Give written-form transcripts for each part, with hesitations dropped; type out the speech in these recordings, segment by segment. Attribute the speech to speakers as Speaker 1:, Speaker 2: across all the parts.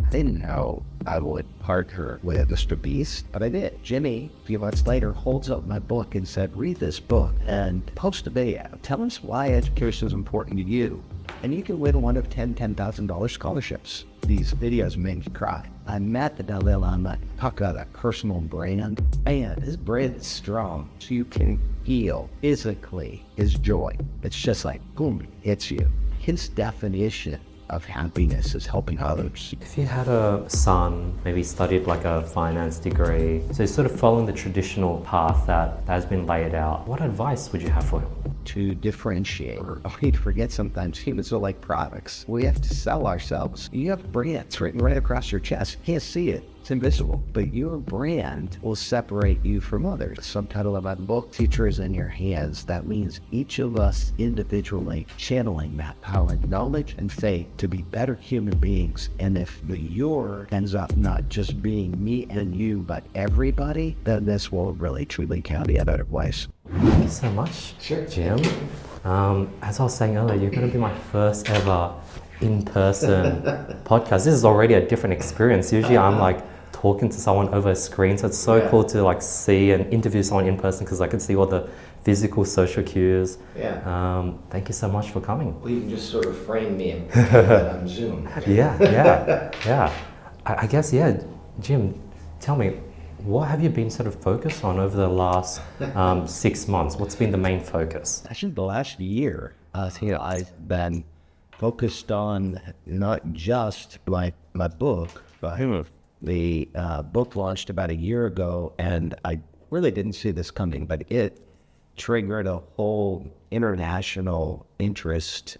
Speaker 1: I didn't know I would partner with MrBeast, but I did. Jimmy, a few months later, holds up my book and said, read this book and post a video. Tell us why education is important to you. And you can win one of 10 $10,000 scholarships. These videos made me cry. I met the Dalai Lama, talk about a personal brand. Man, his brand is strong. So you can feel physically his joy. It's just like, boom, hits you. His definition of happiness is helping others.
Speaker 2: If you had a son, maybe studied like a finance degree, so sort of following the traditional path that has been laid out, what advice would you have for him?
Speaker 1: To differentiate. We forget sometimes humans are like products. We have to sell ourselves. You have brands written right across your chest. You can't see it. It's invisible. But your brand will separate you from others. Subtitle of my book, Future is in Your Hands. That means each of us individually channeling that power and knowledge and faith to be better human beings. And if the your ends up not just being me and you, but everybody, then this will really truly count a better place.
Speaker 2: Thank you so much,
Speaker 1: Sure.
Speaker 2: Jim. As I was saying earlier, you're going to be my first ever in-person podcast. This is already a different experience. Usually I'm like talking to someone over a screen, so it's so cool to like see and interview someone in person because I can see all the physical social cues. Thank you so much for coming.
Speaker 1: Well, you can just sort of frame me and put that on Zoom.
Speaker 2: Yeah. I guess, Jim, tell me, what have you been sort of focused on over the last 6 months? What's been the main focus?
Speaker 1: Actually, the last year, I've been focused on not just my book, but the book launched about a year ago, and I really didn't see this coming, but it triggered a whole international interest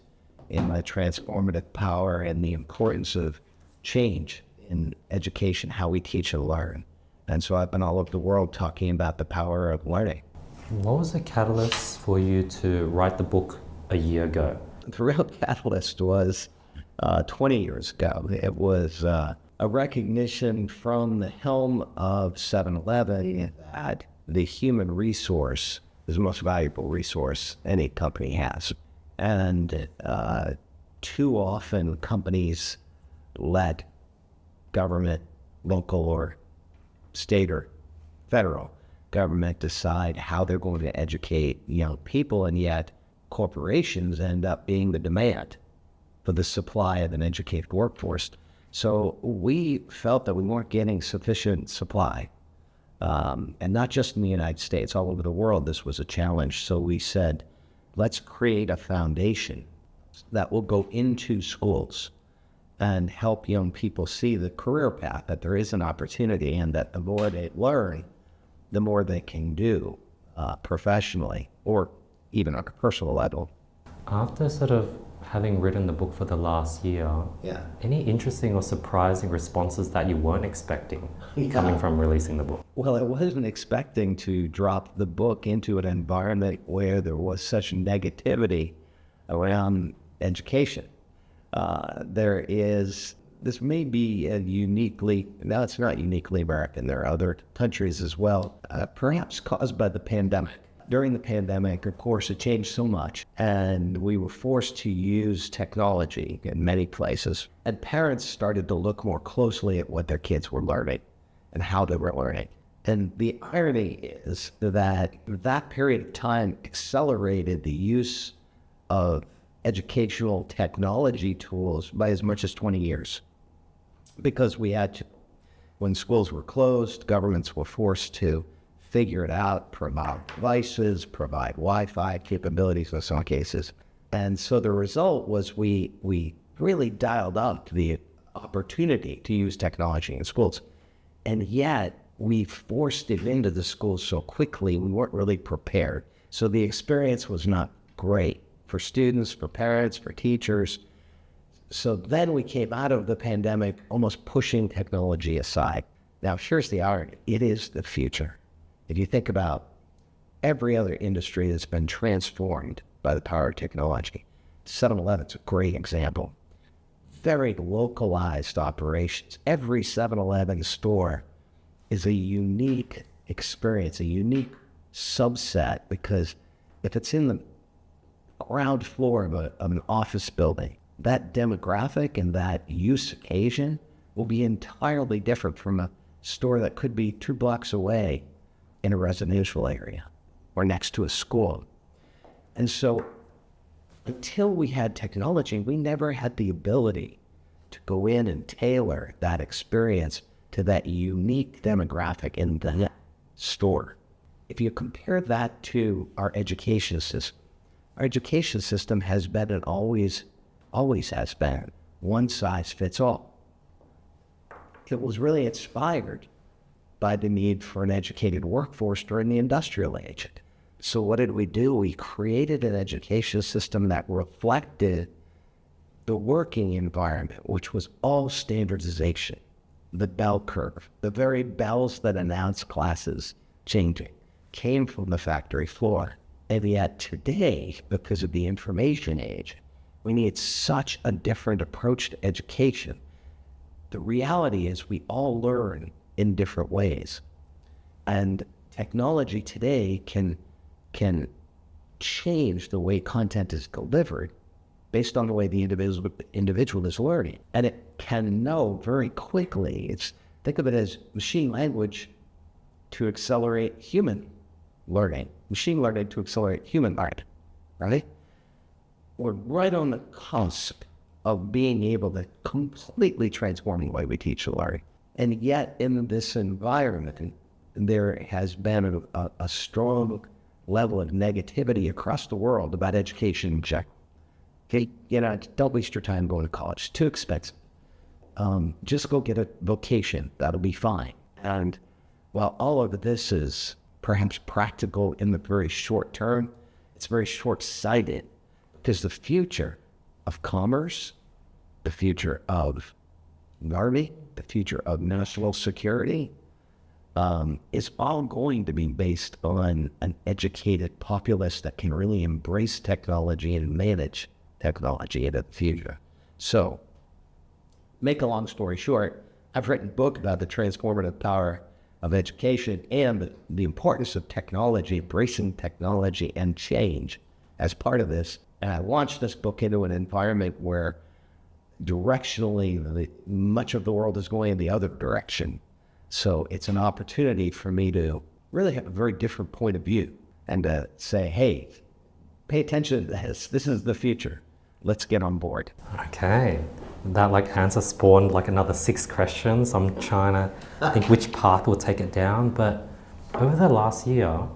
Speaker 1: in my transformative power and the importance of change in education, how we teach and learn. And so I've been all over the world talking about the power of learning.
Speaker 2: What was the catalyst for you to write the book a year ago?
Speaker 1: The real catalyst was 20 years ago. It was a recognition from the helm of 7-Eleven that the human resource is the most valuable resource any company has. And too often companies let government, local or state or federal government decide how they're going to educate young people, and yet corporations end up being the demand for the supply of an educated workforce. So we felt that we weren't getting sufficient supply, and not just in the United States, all over the world this was a challenge. So we said, let's create a foundation that will go into schools and help young people see the career path, that there is an opportunity, and that the more they learn, the more they can do professionally or even on a personal level.
Speaker 2: After sort of having written the book for the last year, any interesting or surprising responses that you weren't expecting coming from releasing the book?
Speaker 1: Well, I wasn't expecting to drop the book into an environment where there was such negativity around education. This may be it's not uniquely American. There are other countries as well, perhaps caused by the pandemic. During the pandemic, of course, it changed so much, and we were forced to use technology in many places. And parents started to look more closely at what their kids were learning and how they were learning. And the irony is that period of time accelerated the use of educational technology tools by as much as 20 years. Because we had to, when schools were closed, governments were forced to figure it out, provide devices, provide Wi-Fi capabilities in some cases. And so the result was we really dialed up the opportunity to use technology in schools. And yet we forced it into the schools so quickly, we weren't really prepared. So the experience was not great for students, for parents, for teachers. So then we came out of the pandemic almost pushing technology aside. Now, here's the irony. It is the future. If you think about every other industry that's been transformed by the power of technology, 7-Eleven's a great example. Very localized operations. Every 7-Eleven store is a unique experience, a unique subset, because if it's in the ground floor of an office building, that demographic and that use occasion will be entirely different from a store that could be 2 blocks away in a residential area or next to a school. And so until we had technology, we never had the ability to go in and tailor that experience to that unique demographic in the store. If you compare that to our education system has been and always has been one size fits all. It was really inspired by the need for an educated workforce during the industrial age. So what did we do? We created an education system that reflected the working environment, which was all standardization, the bell curve, the very bells that announce classes changing came from the factory floor. And yet today, because of the information age, we need such a different approach to education. The reality is we all learn in different ways. And technology today can change the way content is delivered based on the way the individual is learning. And it can know very quickly. Think of it as machine language to accelerate human learning, machine learning to accelerate human learning, right? We're right on the cusp of being able to completely transform the way we teach and learn. And yet in this environment, there has been a strong level of negativity across the world about education in general. Okay, don't waste your time going to college. It's too expensive. Just go get a vocation. That'll be fine. And while all of this is perhaps practical in the very short term, it's very short-sighted because the future of commerce, the future of learning, the future of national security is all going to be based on an educated populace that can really embrace technology and manage technology into the future. So, make a long story short, I've written a book about the transformative power of education and the importance of technology, embracing technology and change as part of this. And I launched this book into an environment where directionally much of the world is going in the other direction. So it's an opportunity for me to really have a very different point of view and to say, hey, pay attention to this. This is the future. Let's get on board.
Speaker 2: Okay. That answer spawned another 6 questions. I'm trying to think which path will take it down. But over the last year,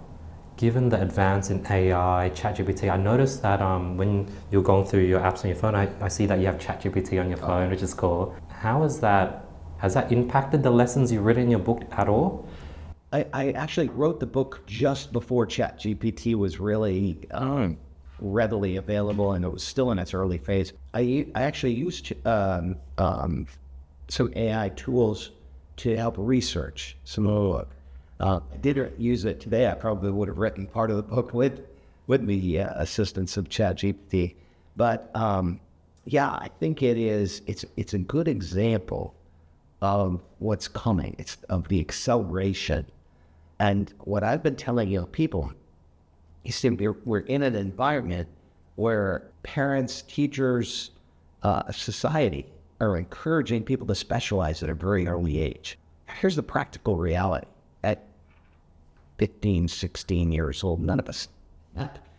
Speaker 2: given the advance in AI, ChatGPT, I noticed that when you're going through your apps on your phone, I see that you have ChatGPT on your phone, which is cool. Has that impacted the lessons you read in your book at all?
Speaker 1: I actually wrote the book just before ChatGPT was really readily available, and it was still in its early phase. I actually used some AI tools to help research some of the book. I did use it today. I probably would have written part of the book with the assistance of ChatGPT. But I think it's a good example of what's coming. It's of the acceleration. And what I've been telling young people is that we're in an environment where parents, teachers, society are encouraging people to specialize at a very early age. Here's the practical reality. At 15, 16 years old, none of us,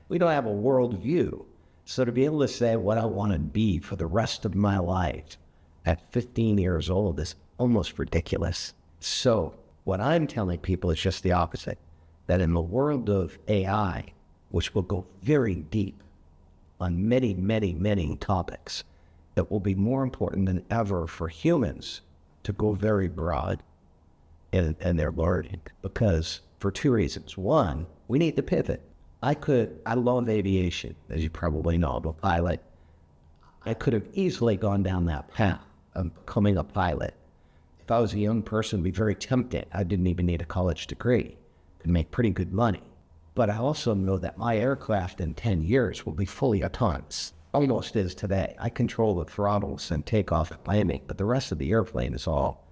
Speaker 1: we don't have a world view. So to be able to say what I want to be for the rest of my life at 15 years old is almost ridiculous. So what I'm telling people is just the opposite, that in the world of AI, which will go very deep on many, many, many topics, it will be more important than ever for humans to go very broad in their learning, because for 2 reasons. One, we need to pivot. I love aviation, as you probably know. I'm a pilot. I could have easily gone down that path of becoming a pilot. If I was a young person, it'd be very tempting. I didn't even need a college degree. Could make pretty good money. But I also know that my aircraft in 10 years will be fully autonomous, almost is today. I control the throttles and takeoff and landing, but the rest of the airplane is all,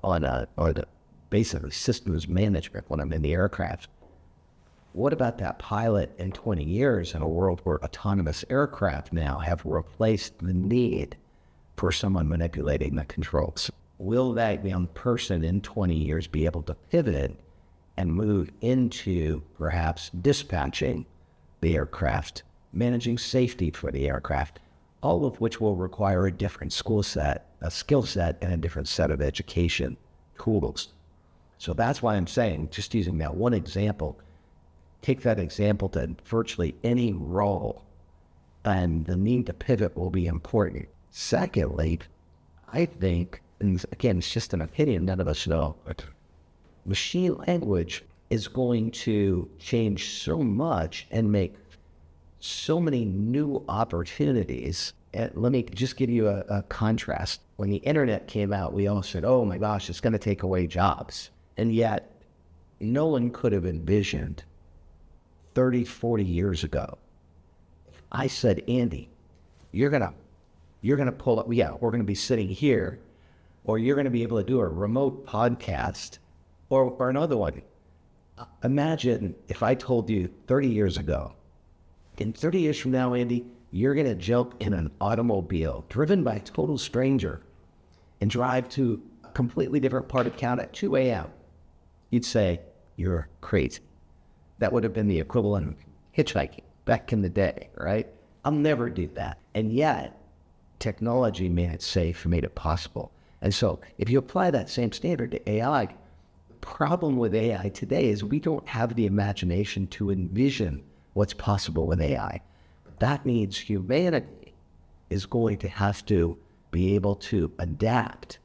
Speaker 1: on the basically systems management when I'm in the aircraft. What about that pilot in 20 years in a world where autonomous aircraft now have replaced the need for someone manipulating the controls? will that young person in 20 years be able to pivot and move into perhaps dispatching the aircraft, managing safety for the aircraft, all of which will require a different skill set, and a different set of education tools. So that's why I'm saying, just using that one example, take that example to virtually any role, and the need to pivot will be important. Secondly, I think, and again, it's just an opinion, none of us know, but machine language is going to change so much and make so many new opportunities. And let me just give you a contrast. When the internet came out, we all said, oh my gosh, it's going to take away jobs. And yet, no one could have envisioned 30, 40 years ago, if I said, Andy, you're going to pull up, we're going to be sitting here, or you're going to be able to do a remote podcast, or another one. Imagine if I told you 30 years ago, in 30 years from now, Andy, you're going to jump in an automobile driven by a total stranger and drive to a completely different part of town at 2 a.m. You'd say, you're crazy. That would have been the equivalent of hitchhiking back in the day, right? I'll never do that. And yet, technology made it safe, made it possible. And so if you apply that same standard to AI, the problem with AI today is we don't have the imagination to envision what's possible with AI. That means humanity is going to have to be able to adapt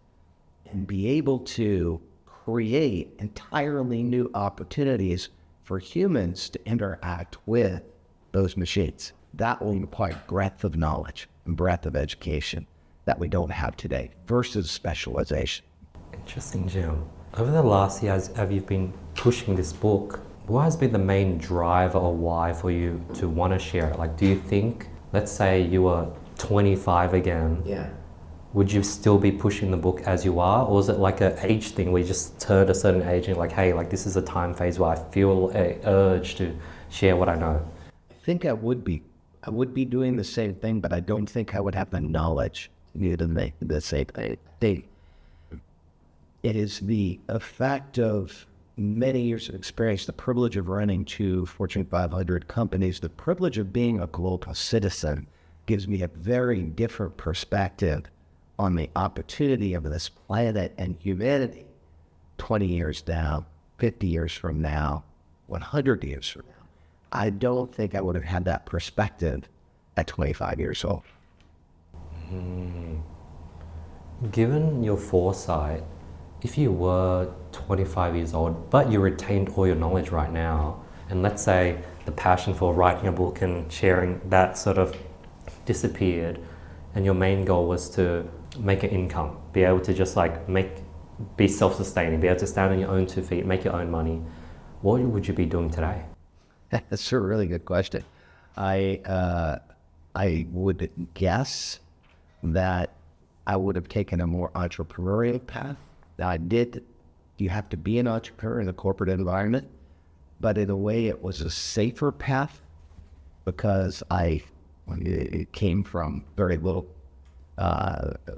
Speaker 1: and be able to create entirely new opportunities for humans to interact with those machines. That will require breadth of knowledge and breadth of education that we don't have today versus specialization.
Speaker 2: Interesting, Jim. Over the last year, as you've been pushing this book, what has been the main driver or why for you to want to share it? Like, do you think, let's say you were 25 again, would you still be pushing the book as you are? Or is it like an age thing where you just turned a certain age and you're like, hey, like this is a time phase where I feel an urge to share what I know?
Speaker 1: I think I would be doing the same thing, but I don't think I would have the knowledge to do the same thing. It is the effect of many years of experience, the privilege of running 2 Fortune 500 companies, the privilege of being a global citizen gives me a very different perspective on the opportunity of this planet and humanity 20 years down, 50 years from now, 100 years from now. I don't think I would have had that perspective at 25 years old.
Speaker 2: Given your foresight, if you were 25 years old, but you retained all your knowledge right now, and let's say the passion for writing a book and sharing that sort of disappeared, and your main goal was to make an income, be able to just like be self-sustaining, be able to stand on your own 2 feet, make your own money, what would you be doing today?
Speaker 1: That's a really good question. I would guess that I would have taken a more entrepreneurial path. Now you have to be an entrepreneur in the corporate environment, but in a way it was a safer path because it came from very little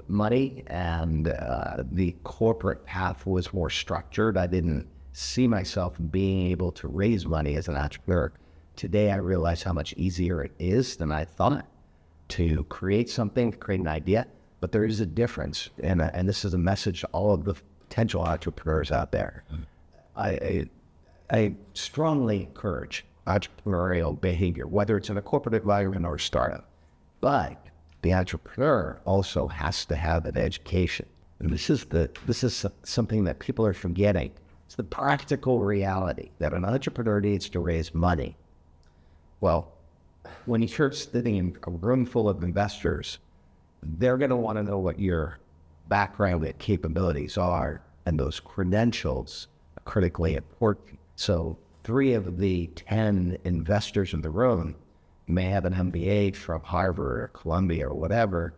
Speaker 1: money, and the corporate path was more structured. I didn't see myself being able to raise money as an entrepreneur. Today I realize how much easier it is than I thought to create something, to create an idea, but there is a difference, and this is a message to all of the potential entrepreneurs out there. I strongly encourage entrepreneurial behavior, whether it's in a corporate environment or a startup. But the entrepreneur also has to have an education. And this is something that people are forgetting. It's the practical reality that an entrepreneur needs to raise money. Well, when you're sitting in a room full of investors, they're going to want to know what your background and capabilities are, and those credentials are critically important. So 3 of the 10 investors in the room may have an MBA from Harvard or Columbia or whatever,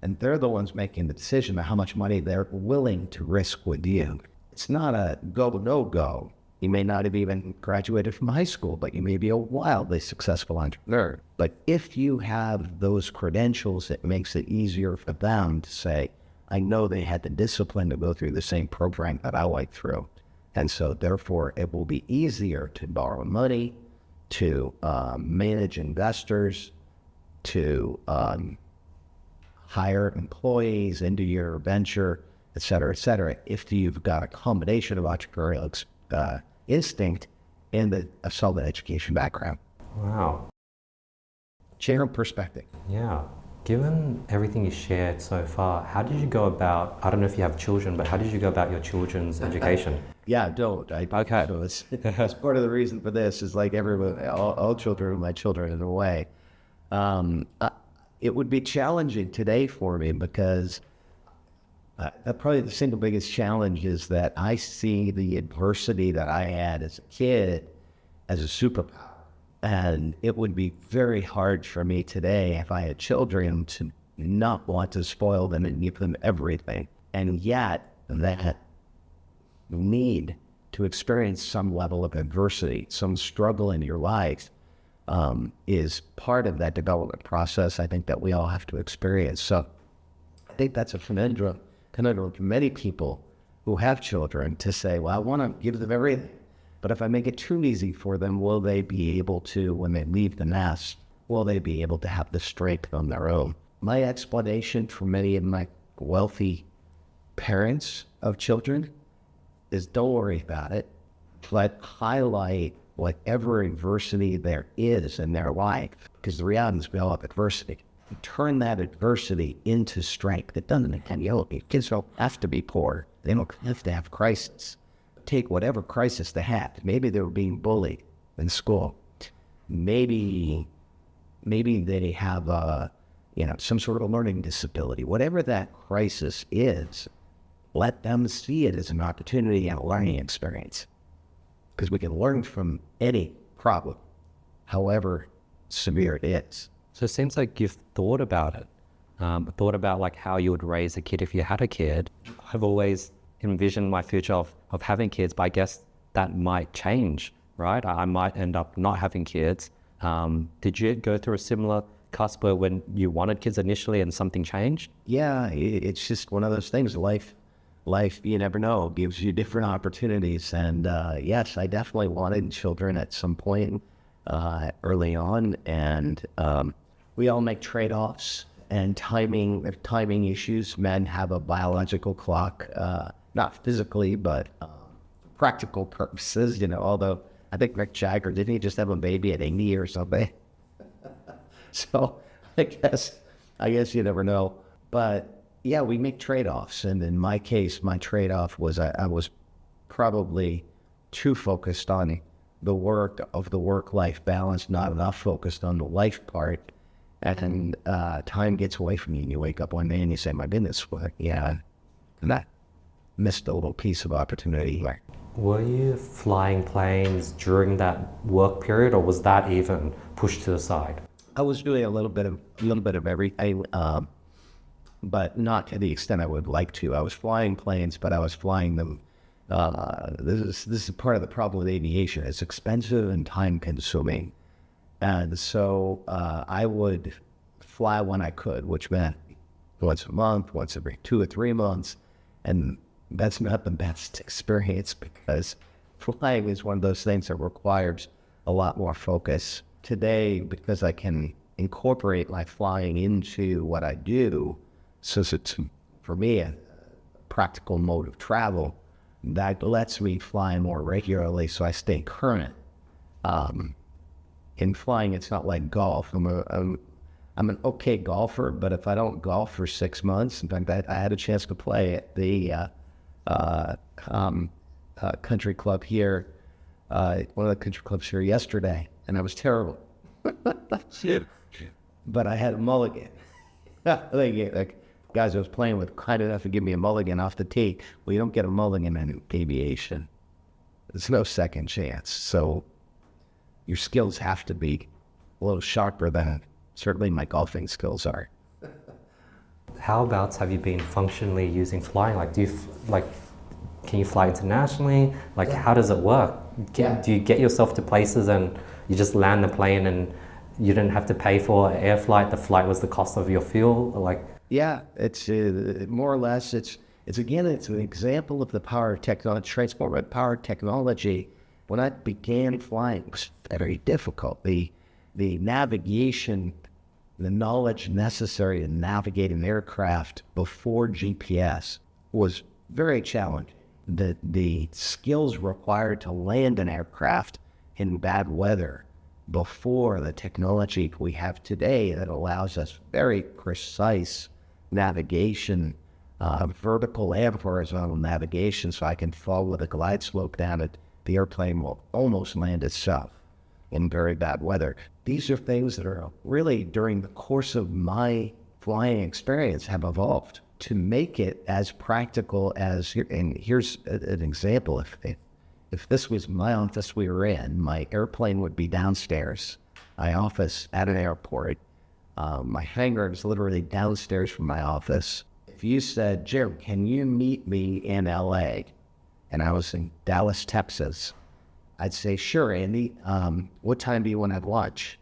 Speaker 1: and they're the ones making the decision of how much money they're willing to risk with you. It's not a go, no go. You may not have even graduated from high school, but you may be a wildly successful entrepreneur. But if you have those credentials, it makes it easier for them to say, I know they had the discipline to go through the same program that I went through. And so therefore it will be easier to borrow money, to manage investors, to hire employees into your venture, et cetera, if you've got a combination of entrepreneurial instinct and a solid education background.
Speaker 2: Wow.
Speaker 1: General perspective.
Speaker 2: Yeah. Given everything you shared so far, how did you go about, I don't know if you have children, but how did you go about your children's education?
Speaker 1: Yeah, I don't.
Speaker 2: Okay.
Speaker 1: So it's part of the reason for this is like everyone, all children are my children in a way. It would be challenging today for me because probably the single biggest challenge is that I see the adversity that I had as a kid as a superpower. And it would be very hard for me today if I had children to not want to spoil them and give them everything. And yet that need to experience some level of adversity, some struggle in your life, is part of that development process, I think, that we all have to experience. So I think that's a conundrum for many people who have children to say, well, I want to give them everything. But if I make it too easy for them, will they be able to, when they leave the nest, will they be able to have the strength on their own? My explanation for many of my wealthy parents of children is don't worry about it, but highlight whatever adversity there is in their life, because the reality is we all have adversity. Turn that adversity into strength. It doesn't, kids don't have to be poor. They don't have to have crisis. Take whatever crisis they had. Maybe they were being bullied in school. Maybe they have some sort of a learning disability. Whatever that crisis is, let them see it as an opportunity and a learning experience. Because we can learn from any problem, however severe it is.
Speaker 3: So it seems like you've thought about it, thought about like how you would raise a kid if you had a kid. I've always envisioned my future of having kids, but I guess that might change, right? I might end up not having kids. Did you go through a similar cusp where when you wanted kids initially and something changed?
Speaker 1: Yeah, it's just one of those things. Life, you never know, gives you different opportunities. And yes, I definitely wanted children at some point early on. And we all make trade-offs and timing issues. Men have a biological clock, not physically, but practical purposes, although I think Mick Jagger, didn't he just have a baby at 80 or something? So I guess you never know. But yeah, we make trade-offs. And in my case, my trade-off was I was probably too focused on the work-life balance, not enough focused on the life part. And time gets away from you and you wake up one day and you say, my goodness, and that missed a little piece of opportunity.
Speaker 2: Were you flying planes during that work period, or was that even pushed to the side?
Speaker 1: I was doing a little bit of everything, but not to the extent I would like to. I was flying planes, but I was flying them. This is part of the problem with aviation. It's expensive and time consuming. And so I would fly when I could, which meant once a month, once every 2 or 3 months. And that's not the best experience because flying is one of those things that requires a lot more focus. Today, because I can incorporate my flying into what I do, so it's, for me, a practical mode of travel, that lets me fly more regularly so I stay current. In flying, it's not like golf. I'm an okay golfer, but if I don't golf for 6 months, in fact, I had a chance to play at the country club here, one of the country clubs here yesterday, and I was terrible. But I had a mulligan. Like guys I was playing with kind enough to give me a mulligan off the tee. Well, you don't get a mulligan in aviation. There's no second chance. So your skills have to be a little sharper than certainly my golfing skills are.
Speaker 2: How about have you been functionally using flying? Like, can you fly internationally? Like, how does it work? Do you get yourself to places and you just land the plane and you didn't have to pay for an air flight? The flight was the cost of your fuel? Like,
Speaker 1: Yeah, it's more or less, it's an example of the power of technology, transformative power of technology. When I began flying, it was very difficult. The navigation, the knowledge necessary to navigate an aircraft before GPS was very challenging. The skills required to land an aircraft in bad weather before the technology we have today that allows us very precise navigation, vertical and horizontal navigation, so I can follow the glide slope down it. The airplane will almost land itself in very bad weather. These are things that are really, during the course of my flying experience, have evolved to make it as practical as, and here's an example. If this was my office we were in, my airplane would be downstairs, my office at an airport. My hangar is literally downstairs from my office. If you said, Jim, can you meet me in LA? And I was in Dallas, Texas. I'd say, sure, Andy. What time do you want to have lunch?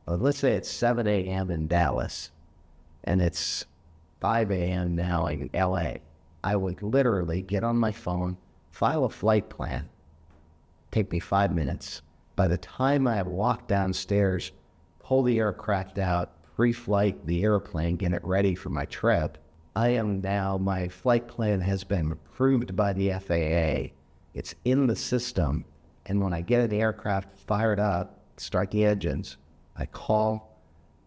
Speaker 1: Well, let's say it's 7 a.m. in Dallas, and it's 5 a.m. now in LA. I would literally get on my phone, file a flight plan, take me 5 minutes. By the time I walk downstairs, pull the aircraft out, pre-flight the airplane, get it ready for my trip, my flight plan has been approved by the FAA. It's in the system. And when I get the aircraft fired up, start the engines, I call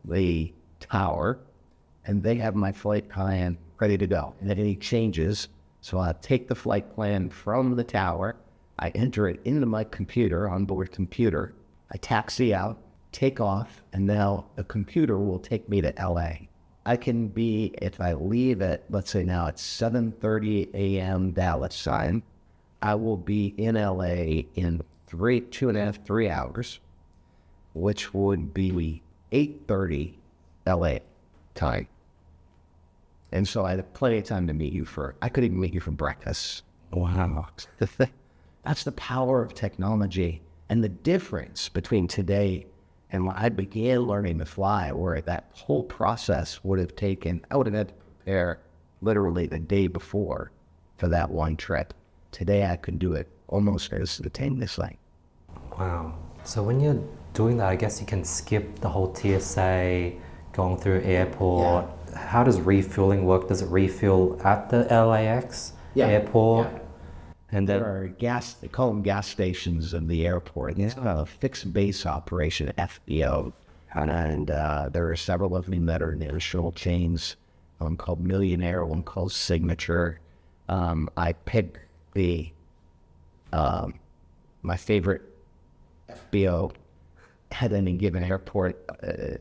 Speaker 1: the tower, and they have my flight plan ready to go. And then any changes, so I take the flight plan from the tower, I enter it into my computer, onboard computer, I taxi out, take off, and now the computer will take me to LA. I can be, if I leave at, let's say now it's 7:30 a.m. Dallas time, I will be in LA in 2.5, 3 hours, which would be 8:30 LA time. And so I had plenty of time to meet you I could even meet you for breakfast.
Speaker 3: Wow.
Speaker 1: That's the power of technology and the difference between today and when I began learning to fly, where that whole process would have taken, I would have had to prepare literally the day before for that one trip. Today I could do it almost instantaneously.
Speaker 2: Wow. So when you're doing that, I guess you can skip the whole TSA, going through airport. Yeah. How does refueling work? Does it refuel at the LAX airport?
Speaker 1: Yeah.
Speaker 3: And then
Speaker 1: there are they call them gas stations in the airport. It's a fixed base operation, FBO. And there are several of them that are national chains, one called Millionaire, one called Signature. I pick my favorite FBO at any given airport.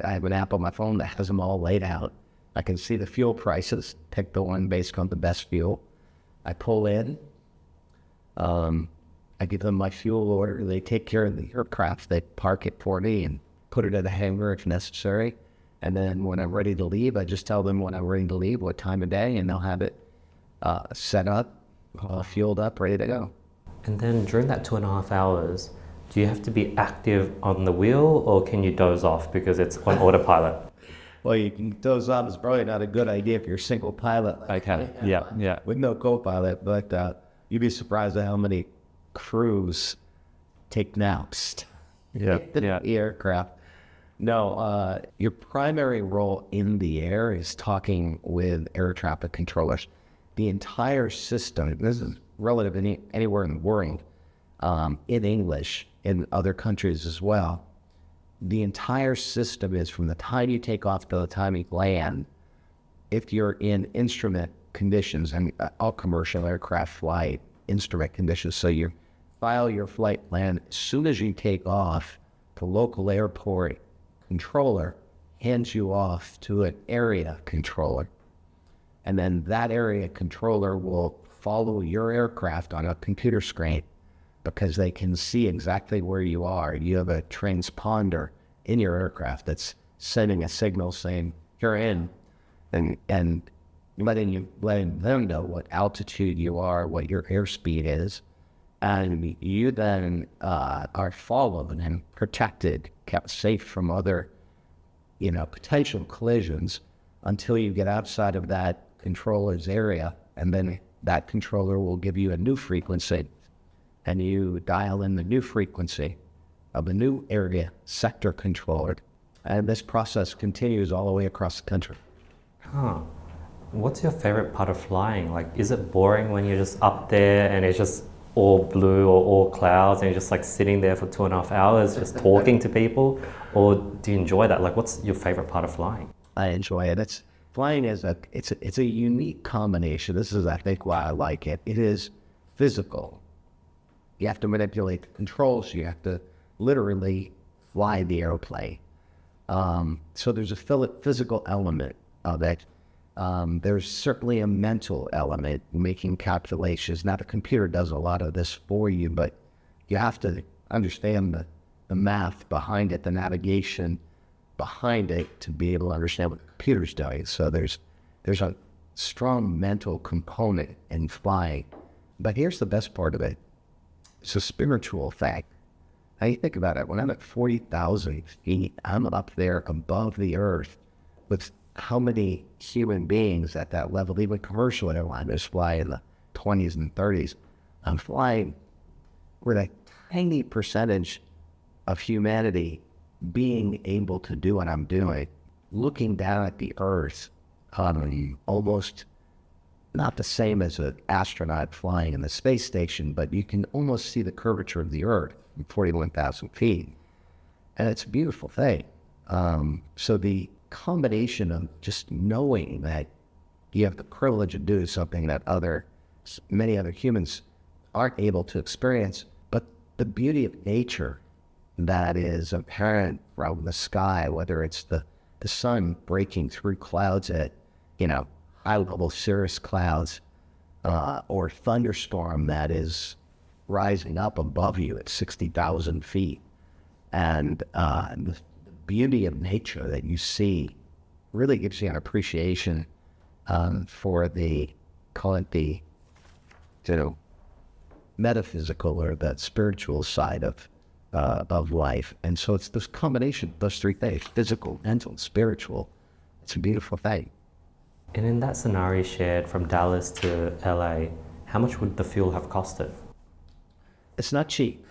Speaker 1: I have an app on my phone that has them all laid out. I can see the fuel prices, pick the one based on the best fuel. I pull in. I give them my fuel order. They take care of the aircraft. They park it for me and put it in the hangar if necessary. And then when I'm ready to leave, I just tell them when I'm ready to leave, what time of day, and they'll have it set up, fueled up, ready to go.
Speaker 2: And then during that 2.5 hours, do you have to be active on the wheel, or can you doze off because it's on autopilot?
Speaker 1: Well, you can doze off. It's probably not a good idea if you're a single pilot.
Speaker 3: okay, yeah.
Speaker 1: With no co-pilot, but you'd be surprised at how many crews take naps.
Speaker 3: Yeah.
Speaker 1: The aircraft. No, your primary role in the air is talking with air traffic controllers. The entire system, this is relative anywhere in the world, in English, in other countries as well, the entire system is from the time you take off to the time you land. If you're in instrument conditions, and all commercial aircraft fly instrument conditions, so you file your flight plan as soon as you take off. The local airport controller hands you off to an area controller, and then that area controller will follow your aircraft on a computer screen because they can see exactly where you are. You have a transponder in your aircraft that's sending a signal saying you're in, and letting them know what altitude you are, what your airspeed is, and you then are followed and protected, kept safe from other, potential collisions until you get outside of that controller's area, and then that controller will give you a new frequency, and you dial in the new frequency of the new area sector controller, and this process continues all the way across the country.
Speaker 2: Huh. What's your favorite part of flying? Like, is it boring when you're just up there and it's just all blue or all clouds and you're just like sitting there for 2.5 hours just talking to people? Or do you enjoy that? Like, what's your favorite part of flying?
Speaker 1: I enjoy it. Flying is it's a unique combination. This is, I think, why I like it. It is physical. You have to manipulate the controls. You have to literally fly the airplane. So there's a physical element of it. There's certainly a mental element, making calculations. Now, the computer does a lot of this for you, but you have to understand the math behind it, the navigation behind it, to be able to understand what the computer's doing. So there's a strong mental component in flying. But here's the best part of it. It's a spiritual fact. Now you think about it, when I'm at 40,000 feet, I'm up there above the earth with how many human beings at that level. Even commercial airliners fly in the 20s and 30s. I'm flying with a tiny percentage of humanity being able to do what I'm doing, looking down at the earth, almost not the same as an astronaut flying in the space station, but you can almost see the curvature of the earth from 41,000 feet. And it's a beautiful thing. So the combination of just knowing that you have the privilege of doing something that many other humans aren't able to experience, but the beauty of nature that is apparent from the sky, whether it's the sun breaking through clouds at, high level cirrus clouds, or thunderstorm that is rising up above you at 60,000 feet. And the beauty of nature that you see really gives you an appreciation for call it the metaphysical or the spiritual side of life. And so it's this combination of those three things: physical, mental, spiritual. It's a beautiful thing.
Speaker 2: And in that scenario shared from Dallas to LA, how much would the fuel have costed?
Speaker 1: It's not cheap.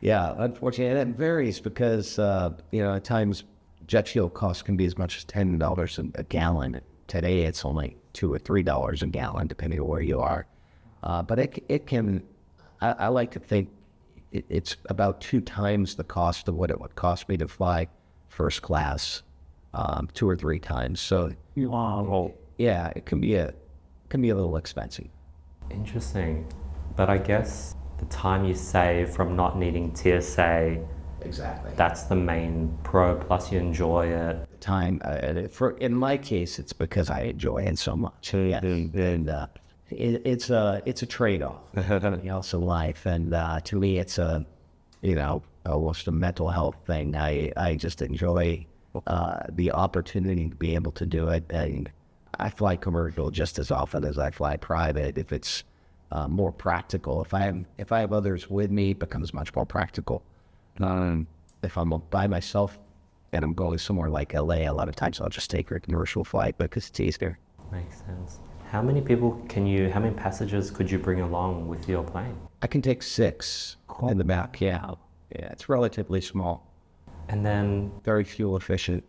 Speaker 1: Yeah, unfortunately, and it varies because, at times jet fuel costs can be as much as $10 a gallon. Today, it's only $2 or $3 a gallon, depending on where you are. But it can, I like to think it's about 2 times the cost of what it would cost me to fly first class, 2 or 3 times. So, yeah, it can be a little expensive.
Speaker 2: Interesting. But I guess the time you save from not needing TSA,
Speaker 1: Exactly.
Speaker 2: that's the main pro, plus you enjoy it.
Speaker 1: Time, in my case, it's because I enjoy it so much. Yeah. And it's a trade-off. Also life, and to me, it's almost a mental health thing. I just enjoy the opportunity to be able to do it, and I fly commercial just as often as I fly private. If it's more practical, if I have others with me, it becomes much more practical. If I'm by myself and I'm going somewhere like LA, a lot of times I'll just take a commercial flight because it's easier.
Speaker 2: Makes sense. How many passengers could you bring along with your plane?
Speaker 1: I can take 6 in the back. Yeah, it's relatively small.
Speaker 2: And then
Speaker 1: Very fuel efficient.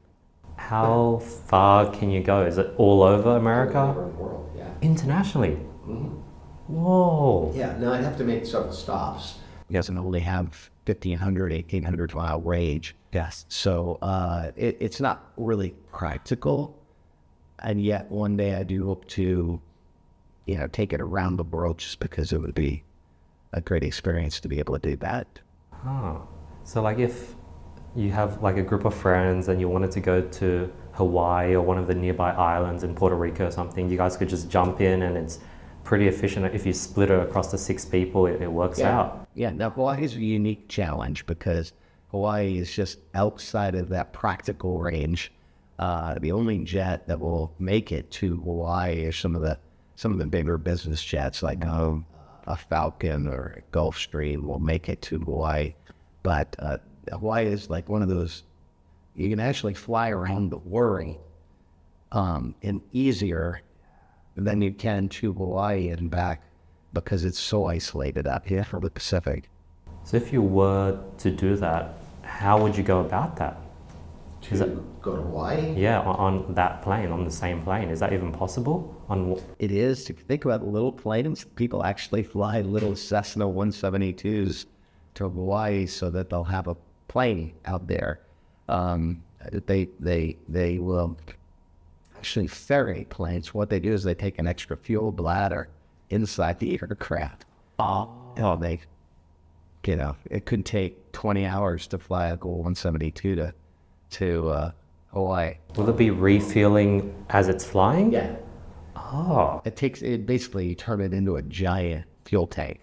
Speaker 2: how far can you go? Is it all over America?
Speaker 1: All over the world, yeah.
Speaker 2: Internationally?
Speaker 1: Mm-hmm.
Speaker 2: Whoa.
Speaker 1: Yeah, no, I'd have to make several stops. Yes, and only have 1,500, 1,800 mile range.
Speaker 2: Yes.
Speaker 1: So it's not really practical. And yet one day I do hope to, take it around the world, just because it would be a great experience to be able to do that.
Speaker 2: Huh. So like if you have like a group of friends and you wanted to go to Hawaii or one of the nearby islands in Puerto Rico or something, you guys could just jump in and it's pretty efficient. If you split it across the 6 people, it works out.
Speaker 1: Yeah, now Hawaii is a unique challenge because Hawaii is just outside of that practical range. The only jet that will make it to Hawaii is some of the bigger business jets, like a Falcon or a Gulfstream will make it to Hawaii. But Hawaii is like one of those, you can actually fly around the world and easier than you can to Hawaii and back because it's so isolated up here from the Pacific.
Speaker 2: So if you were to do that, how would you go about that?
Speaker 1: Go to Hawaii?
Speaker 2: Yeah, on that plane, on the same plane. Is that even possible?
Speaker 1: It is. If you think about little planes, people actually fly little Cessna 172s to Hawaii so that they'll have a plane out there. They will actually ferry planes. What they do is they take an extra fuel bladder inside the aircraft. It could take 20 hours to fly a Gold 172 to Hawaii.
Speaker 2: Will it be refueling as it's flying?
Speaker 1: Yeah.
Speaker 2: Oh.
Speaker 1: It basically, you turn it into a giant fuel tank.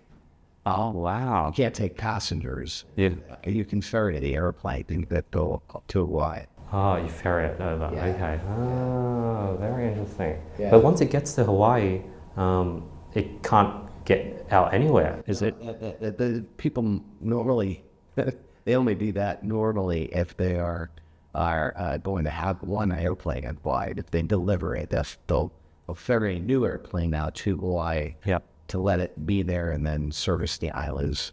Speaker 2: Oh, wow.
Speaker 1: You can't take passengers.
Speaker 2: Yeah.
Speaker 1: You can ferry the airplane that go to Hawaii.
Speaker 2: Oh, you ferry it over.
Speaker 1: Yeah.
Speaker 2: Okay. Oh, very interesting.
Speaker 1: Yeah.
Speaker 2: But once it gets to Hawaii, it can't get out anywhere, is it?
Speaker 1: The people normally, they only do that normally if they are going to have one airplane in Hawaii. If they deliver it, they'll ferry a new airplane out to Hawaii.
Speaker 2: Yep.
Speaker 1: To let it be there and then service the islands.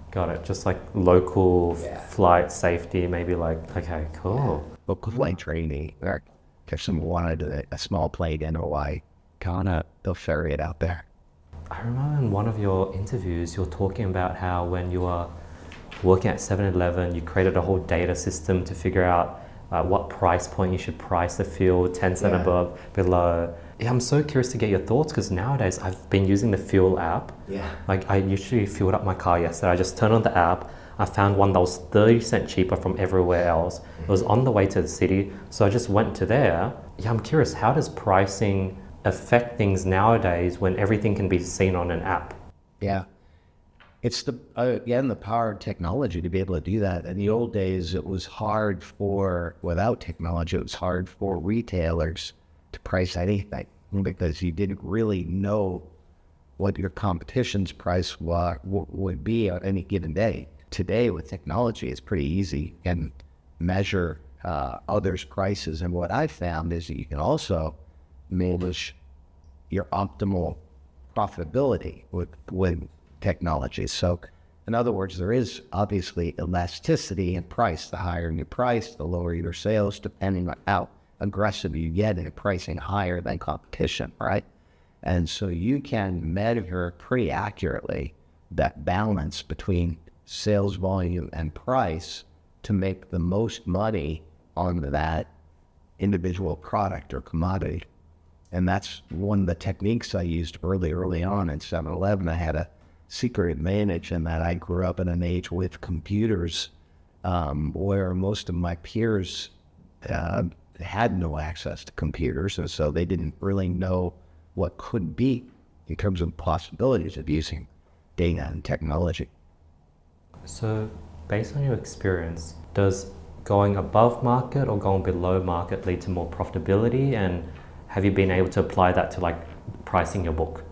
Speaker 2: Got it. Just like local flight safety, maybe like, okay, cool.
Speaker 1: Local flight training. Or if someone wanted a small plane in Hawaii, they'll ferry it out there.
Speaker 2: I remember in one of your interviews, you were talking about how when you were working at 7-Eleven, you created a whole data system to figure out what price point you should price the fuel, 10 cents above, below. Yeah, I'm so curious to get your thoughts because nowadays I've been using the fuel app.
Speaker 1: Yeah.
Speaker 2: Like I usually filled up my car yesterday. I just turned on the app. I found one that was 30 cents cheaper from everywhere else. It was on the way to the city. So I just went to there. Yeah, I'm curious, how does pricing affect things nowadays when everything can be seen on an app?
Speaker 1: Yeah. It's the power of technology to be able to do that. In the old days, it was hard without technology, it was hard for retailers to price anything because you didn't really know what your competition's price would be on any given day. Today, with technology, it's pretty easy. You can measure others' prices. And what I found is that you can also manage your optimal profitability with technology. So in other words, there is obviously elasticity in price. The higher your price, the lower your sales, depending on how aggressive you get in pricing higher than competition, right? And so you can measure pretty accurately that balance between sales volume and price to make the most money on that individual product or commodity. And that's one of the techniques I used early on in 7-Eleven. I had a secret advantage in that I grew up in an age with computers where most of my peers had no access to computers, and so they didn't really know what could be in terms of possibilities of using data and technology.
Speaker 2: So based on your experience, does going above market or going below market lead to more profitability? And have you been able to apply that to like pricing your book?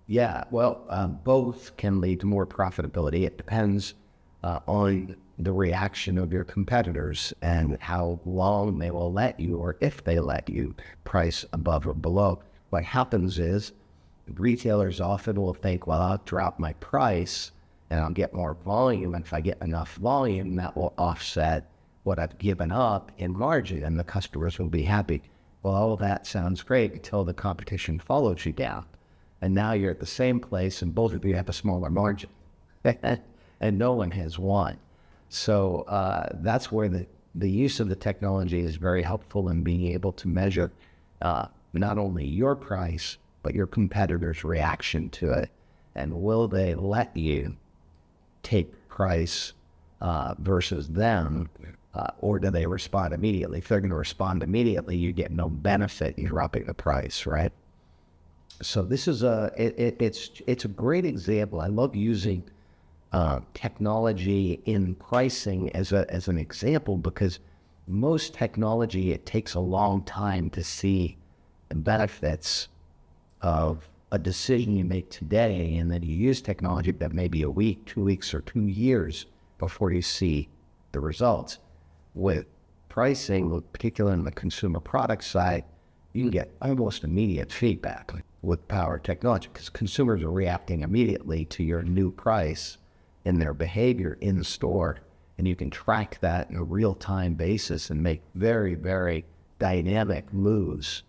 Speaker 1: Yeah, well, both can lead to more profitability. It depends on the reaction of your competitors and how long they will let you, or if they let you, price above or below. What happens is retailers often will think, well, I'll drop my price and I'll get more volume. And if I get enough volume, that will offset what I've given up in margin and the customers will be happy. Well, all of that sounds great until the competition follows you down. And now you're at the same place and both of you have a smaller margin and no one has won. So that's where the use of the technology is very helpful in being able to measure not only your price, but your competitors' reaction to it. And will they let you take price versus them, or do they respond immediately? If they're going to respond immediately, you get no benefit in dropping the price, right? So this is it's a great example. I love using technology in pricing as an example because most technology, it takes a long time to see the benefits of a decision you make today, and then you use technology that may be a week, 2 weeks, or 2 years before you see the results. With pricing, particularly on the consumer product side, you can get almost immediate feedback with power technology because consumers are reacting immediately to your new price in their behavior in the store. And you can track that in a real-time basis and make very, very dynamic moves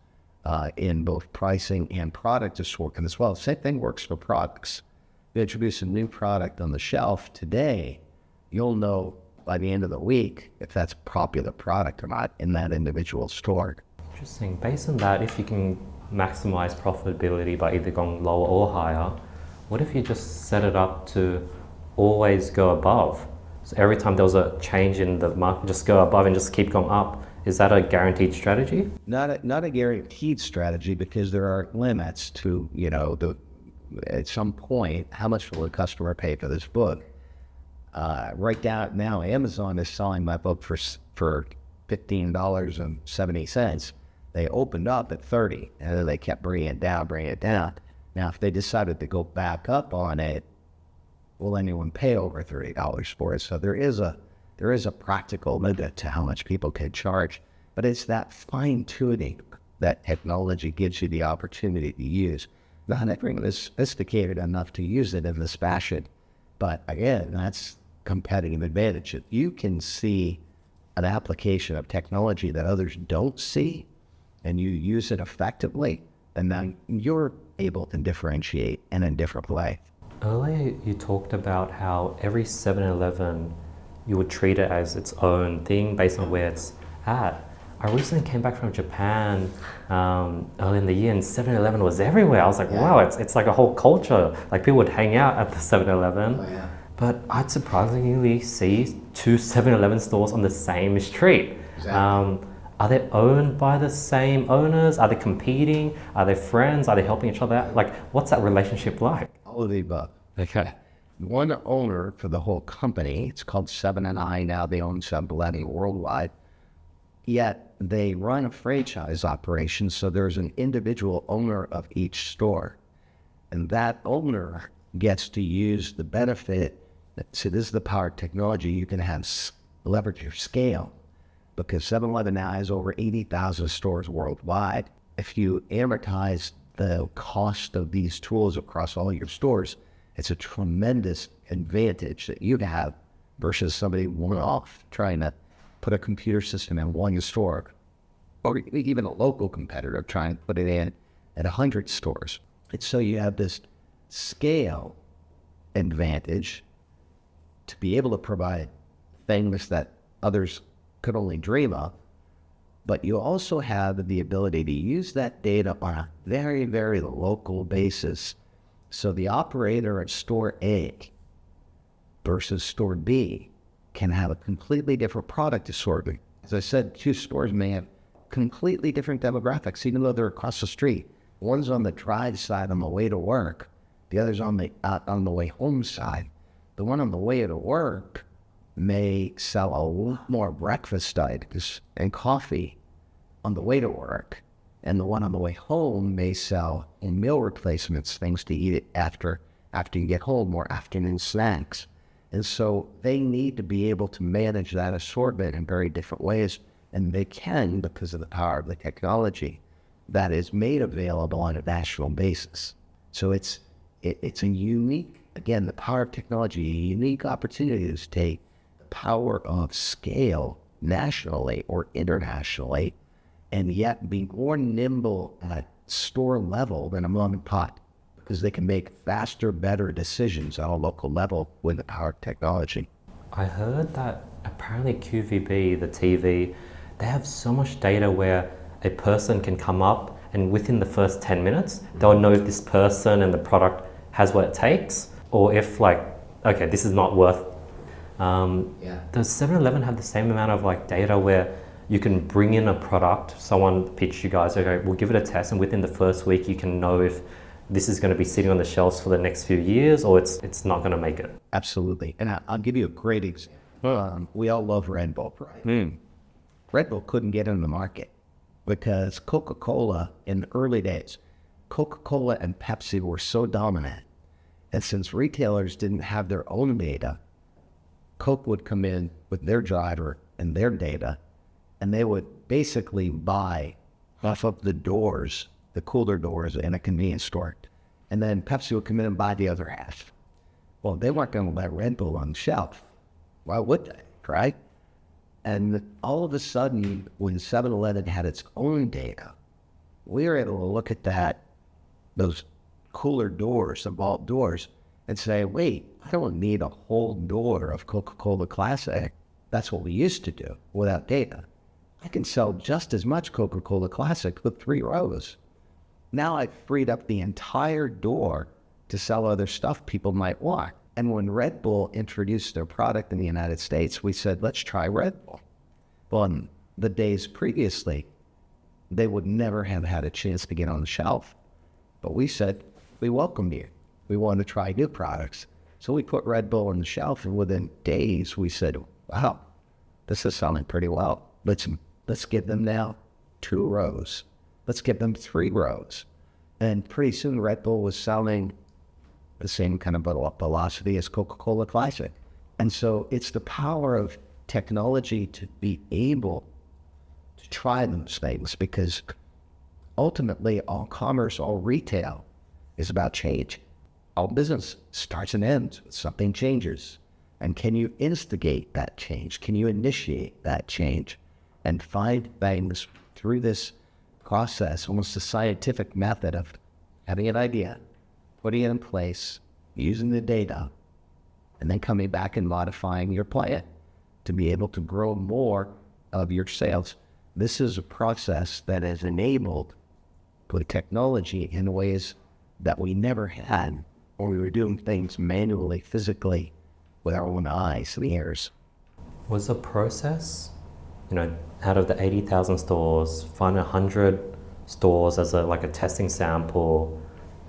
Speaker 1: in both pricing and product assortment as well. Same thing works for products. If you introduce a new product on the shelf today, you'll know by the end of the week if that's a popular product or not in that individual store.
Speaker 2: Interesting. Based on that, if you can maximize profitability by either going lower or higher, what if you just set it up to always go above? So every time there was a change in the market, just go above and just keep going up. Is that a guaranteed strategy?
Speaker 1: Not a guaranteed strategy because there are limits to, at some point, how much will the customer pay for this book? Right now, Amazon is selling my book for $15.70. They opened up at $30, and then they kept bringing it down. Now, if they decided to go back up on it, will anyone pay over $30 for it? So there is a practical limit to how much people can charge, but it's that fine-tuning that technology gives you the opportunity to use. Not everyone is sophisticated enough to use it in this fashion, but again, that's competitive advantage. If you can see an application of technology that others don't see, and you use it effectively, then now you're able to differentiate in a different way.
Speaker 2: Earlier, you talked about how every 7-Eleven, you would treat it as its own thing based on where it's at. I recently came back from Japan early in the year, and 7-Eleven was everywhere. I was like, wow, it's like a whole culture. Like people would hang out at the 7-Eleven.
Speaker 1: Oh, yeah.
Speaker 2: But I'd surprisingly see 2 7-Eleven stores on the same street.
Speaker 1: Exactly.
Speaker 2: Are they owned by the same owners? Are they competing? Are they friends? Are they helping each other out? Like, what's that relationship like?
Speaker 1: All of the above.
Speaker 2: Okay.
Speaker 1: One owner for the whole company, it's called 7&I now, they own 7-Eleven worldwide, yet they run a franchise operation, so there's an individual owner of each store. And that owner gets to use the benefit, so this is the power of technology, you can have leverage your scale, because 7-Eleven now has over 80,000 stores worldwide. If you amortize the cost of these tools across all your stores, it's a tremendous advantage that you have versus somebody one-off trying to put a computer system in one store, or even a local competitor trying to put it in at 100 stores. And so you have this scale advantage to be able to provide things that others could only dream of, but you also have the ability to use that data on a very, very local basis. So the operator at store A versus store B can have a completely different product assortment. As I said, 2 stores may have completely different demographics, even though they're across the street. One's on the drive side on the way to work, the other's on the way home side. The one on the way to work may sell a lot more breakfast items and coffee on the way to work, and the one on the way home may sell meal replacements, things to eat after you get home, more afternoon snacks. And so they need to be able to manage that assortment in very different ways, and they can because of the power of the technology that is made available on a national basis. So it's a unique, again, the power of technology, a unique opportunity to take the power of scale nationally or internationally, and yet be more nimble at store level than a mom and pop, because they can make faster, better decisions on a local level with the power of technology.
Speaker 2: I heard that apparently QVB, the TV, they have so much data where a person can come up and within the first 10 minutes, they'll know if this person and the product has what it takes, or if okay, this is not worth. Does 7-Eleven have the same amount of data where you can bring in a product, someone pitched you guys, okay, we'll give it a test, and within the first week you can know if this is going to be sitting on the shelves for the next few years or it's not going to make it?
Speaker 1: Absolutely. And I'll give you a great example. We all love Red Bull, right? Red Bull couldn't get in the market because Coca-Cola in the early days, Coca-Cola and Pepsi were so dominant. And since retailers didn't have their own data, Coke would come in with their driver and their data, and they would basically buy off of the doors, the cooler doors in a convenience store. And then Pepsi would come in and buy the other half. Well, they weren't going to let Red Bull on the shelf. Why would they, right? And all of a sudden, when 7-Eleven had its own data, we were able to look at those cooler doors, the vault doors, and say, wait, I don't need a whole door of Coca-Cola Classic. That's what we used to do without data. I can sell just as much Coca-Cola Classic with 3 rows. Now I've freed up the entire door to sell other stuff people might want. And when Red Bull introduced their product in the United States, we said, let's try Red Bull. Well, in the days previously, they would never have had a chance to get on the shelf. But we said, we welcome you. We want to try new products. So we put Red Bull on the shelf, and within days, we said, wow, this is selling pretty well. Let's give them now 2 rows. Let's give them 3 rows. And pretty soon, Red Bull was selling the same kind of velocity as Coca-Cola Classic. And so it's the power of technology to be able to try those things, because ultimately all commerce, all retail is about change. All business starts and ends with something changes. And can you instigate that change? Can you initiate that change and find things through this process, almost a scientific method of having an idea, putting it in place, using the data, and then coming back and modifying your plan to be able to grow more of your sales. This is a process that is enabled with technology in ways that we never had, or we were doing things manually, physically, with our own eyes and ears.
Speaker 2: Was the process, out of the 80,000 stores, find 100 stores as a testing sample,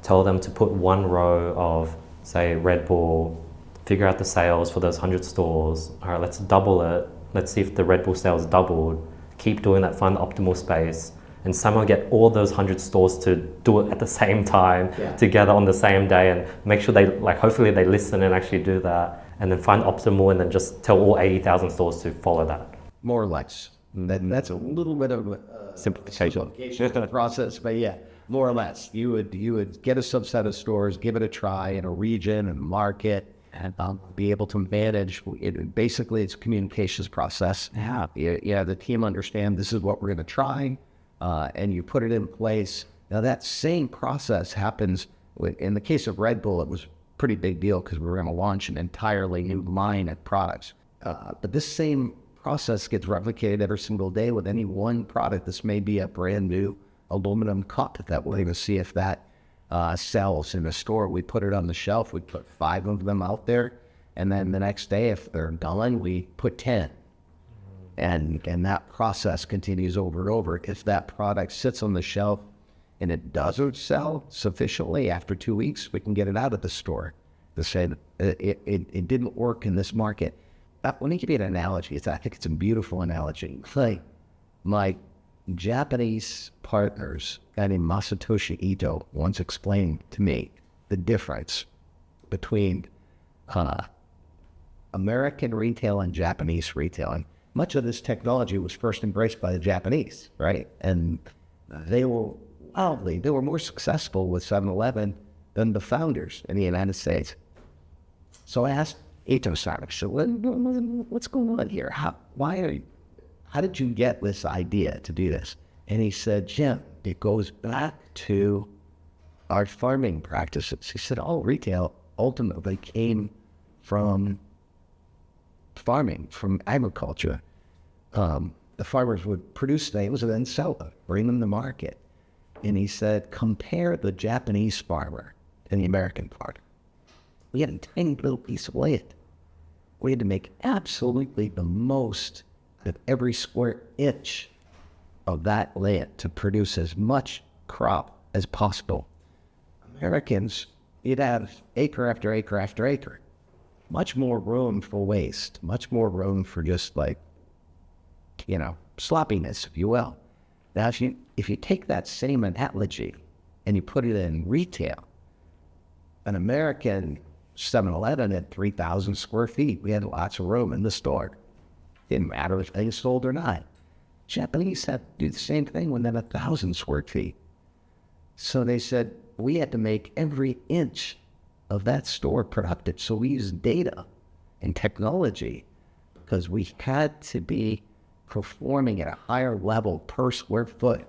Speaker 2: tell them to put 1 row of, say, Red Bull, figure out the sales for those 100 stores. All right, let's double it. Let's see if the Red Bull sales doubled. Keep doing that, find the optimal space, and somehow get all those 100 stores to do it at the same time, together on the same day, and make sure they, hopefully they listen and actually do that, and then find optimal, and then just tell all 80,000 stores to follow that.
Speaker 1: More or less. That's a little bit of
Speaker 3: simplification
Speaker 1: of the process, but yeah, more or less. You would get a subset of stores, give it a try in a region and market, and be able to manage it. Basically, it's a communications process. Yeah, the team understand this is what we're going to try, and you put it in place. Now that same process happens in the case of Red Bull. It was a pretty big deal because we were going to launch an entirely new line of products. But this same process gets replicated every single day with any one product. This may be a brand new aluminum cup that we're going to see if that sells in a store. We put it on the shelf. We put 5 of them out there, and then the next day, if they're done, we put 10. And that process continues over and over. If that product sits on the shelf and it doesn't sell sufficiently after 2 weeks, we can get it out of the store to say that it didn't work in this market. Let me give you an analogy. I think it's a beautiful analogy. Like my Japanese partners, a guy named Masatoshi Ito, once explained to me the difference between American retail and Japanese retail. And much of this technology was first embraced by the Japanese, right? And they were more successful with 7-Eleven than the founders in the United States. So I asked Ito-san, I said, what's going on here? How did you get this idea to do this? And he said, Jim, it goes back to our farming practices. He said, all retail ultimately came from farming, from agriculture. The farmers would produce things and then sell them, bring them to market. And he said, compare the Japanese farmer and the American farmer. We had a tiny little piece of land. We had to make absolutely the most of every square inch of that land to produce as much crop as possible. Americans, you'd have acre after acre after acre. Much more room for waste, much more room for just sloppiness, if you will. Now, if you take that same analogy and you put it in retail, an American 7-Eleven had 3,000 square feet. We had lots of room in the store. Didn't matter if things sold or not. Japanese had to do the same thing within 1,000 square feet. So they said, we had to make every inch of that store productive. So we used data and technology because we had to be performing at a higher level per square foot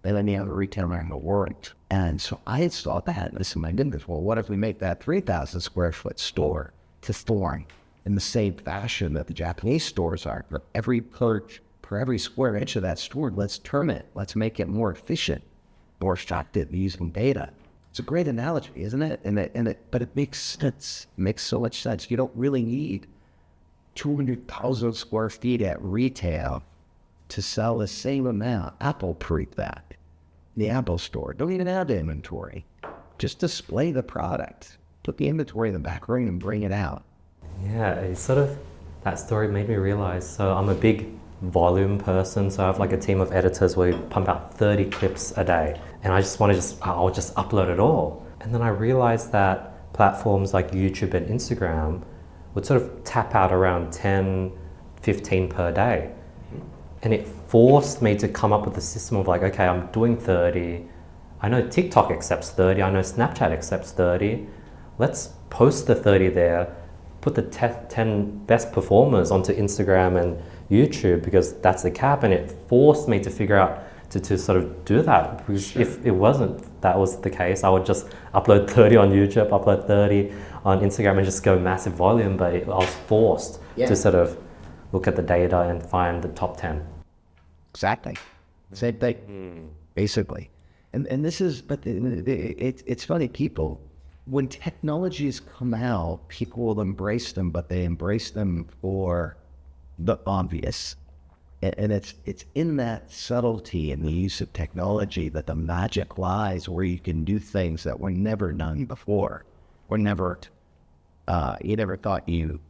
Speaker 1: than any other retailer in the world. And so I saw that, and I said, my goodness, well, what if we make that 3,000 square foot store to form in the same fashion that the Japanese stores are? For every square inch of that store, let's turn it. Let's make it more efficient, more effective using data. It's a great analogy, isn't it? But it makes sense. It makes so much sense. You don't really need 200,000 square feet at retail to sell the same amount. Apple proved that. The Apple store don't even have the inventory. Just display the product. Put the inventory in the back room and bring it out.
Speaker 2: Yeah, it's sort of, that story made me realize, so I'm a big volume person, so I have like a team of editors where we pump out 30 clips a day, and I'll just upload it all. And then I realized that platforms like YouTube and Instagram would sort of tap out around 10, 15 per day. And it forced me to come up with a system of like, okay, I'm doing 30. I know TikTok accepts 30. I know Snapchat accepts 30. Let's post the 30 there, put the 10 best performers onto Instagram and YouTube because that's the cap. And it forced me to figure out to sort of do that. Because if it wasn't, that was the case, I would just upload 30 on YouTube, upload 30 on Instagram and just go massive volume. But I was forced to sort of look at the data and find the top 10.
Speaker 1: Exactly. Same thing, basically. And this is, but it's funny, people, when technologies come out, people will embrace them, but they embrace them for the obvious. And it's in that subtlety in the use of technology that the magic lies, where you can do things that were never done before, or never, you never thought you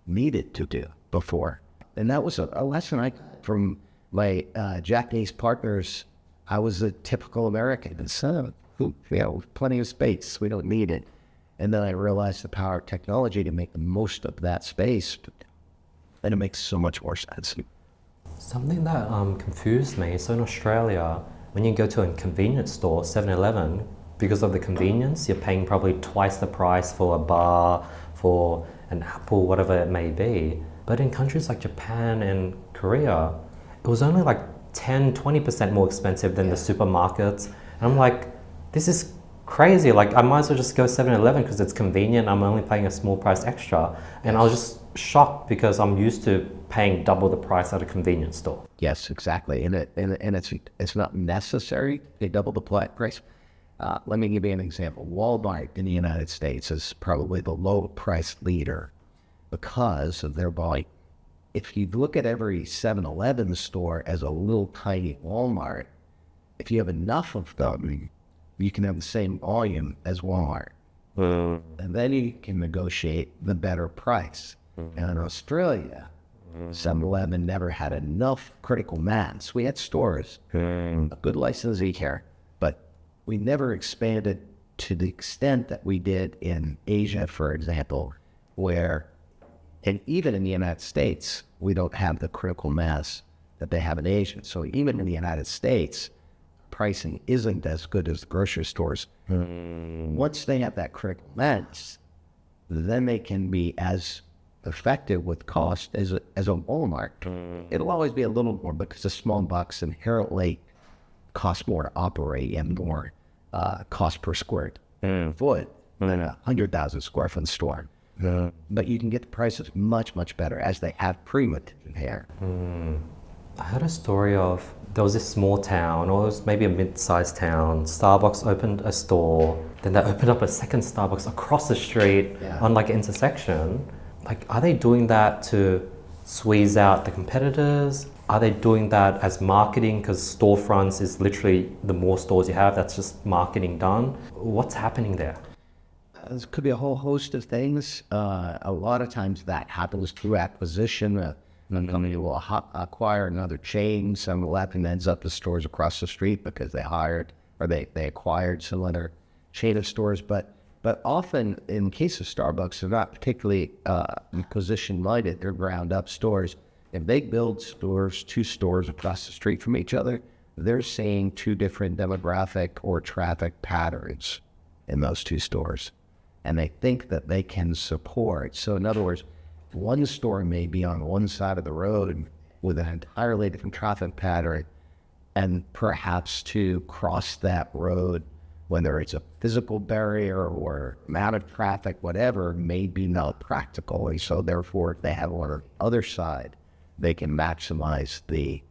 Speaker 1: needed to do before. And that was a lesson I got from my Japanese partners. I was a typical American, and so, plenty of space, we don't need it. And then I realized the power of technology to make the most of that space, and it makes so much more sense.
Speaker 2: Something that confused me, so in Australia, when you go to a convenience store, 7-Eleven, because of the convenience, you're paying probably twice the price for a bar, for an apple, whatever it may be. But in countries like Japan and Korea, it was only like 10-20% more expensive than the supermarkets. And I'm like, this is crazy. Like, I might as well just go 7-Eleven because it's convenient. I'm only paying a small price extra. And I was just shocked because I'm used to paying double the price at a convenience store.
Speaker 1: Yes, exactly. And it's not necessary to double the price. Let me give you an example. Walmart in the United States is probably the low price leader because of their volume. If you look at every 7-Eleven store as a little tiny Walmart, if you have enough of them, you can have the same volume as Walmart. And then you can negotiate the better price. And in Australia, 7-Eleven never had enough critical mass. We had stores, a good licensee here, but we never expanded to the extent that we did in Asia, for example, and even in the United States, we don't have the critical mass that they have in Asia. So even in the United States, pricing isn't as good as the grocery stores. Once they have that critical mass, then they can be as effective with cost as a Walmart. It'll always be a little more because the small box inherently costs more to operate and more cost per square foot than 100,000 square foot store. But you can get the prices much, much better as they have pre-with here.
Speaker 2: I heard a story of, there was this small town, or it was maybe a mid-sized town. Starbucks opened a store, then they opened up a second Starbucks across the street on like an intersection. Like, are they doing that to squeeze out the competitors? Are they doing that as marketing? Because storefronts is literally the more stores you have, that's just marketing done. What's happening there?
Speaker 1: There could be a whole host of things. A lot of times that happens through acquisition. A company will acquire another chain. 7-Eleven ends up with stores across the street because they acquired some other chain of stores. But often, in the case of Starbucks, they're not particularly acquisition-minded. They're ground-up stores. If they build stores, two stores across the street from each other, they're seeing two different demographic or traffic patterns in those two stores. And they think that they can support. So in other words, one store may be on one side of the road with an entirely different traffic pattern, and perhaps to cross that road, whether it's a physical barrier or amount of traffic, whatever, may be not practical. And so therefore, if they have one on the other side, they can maximize the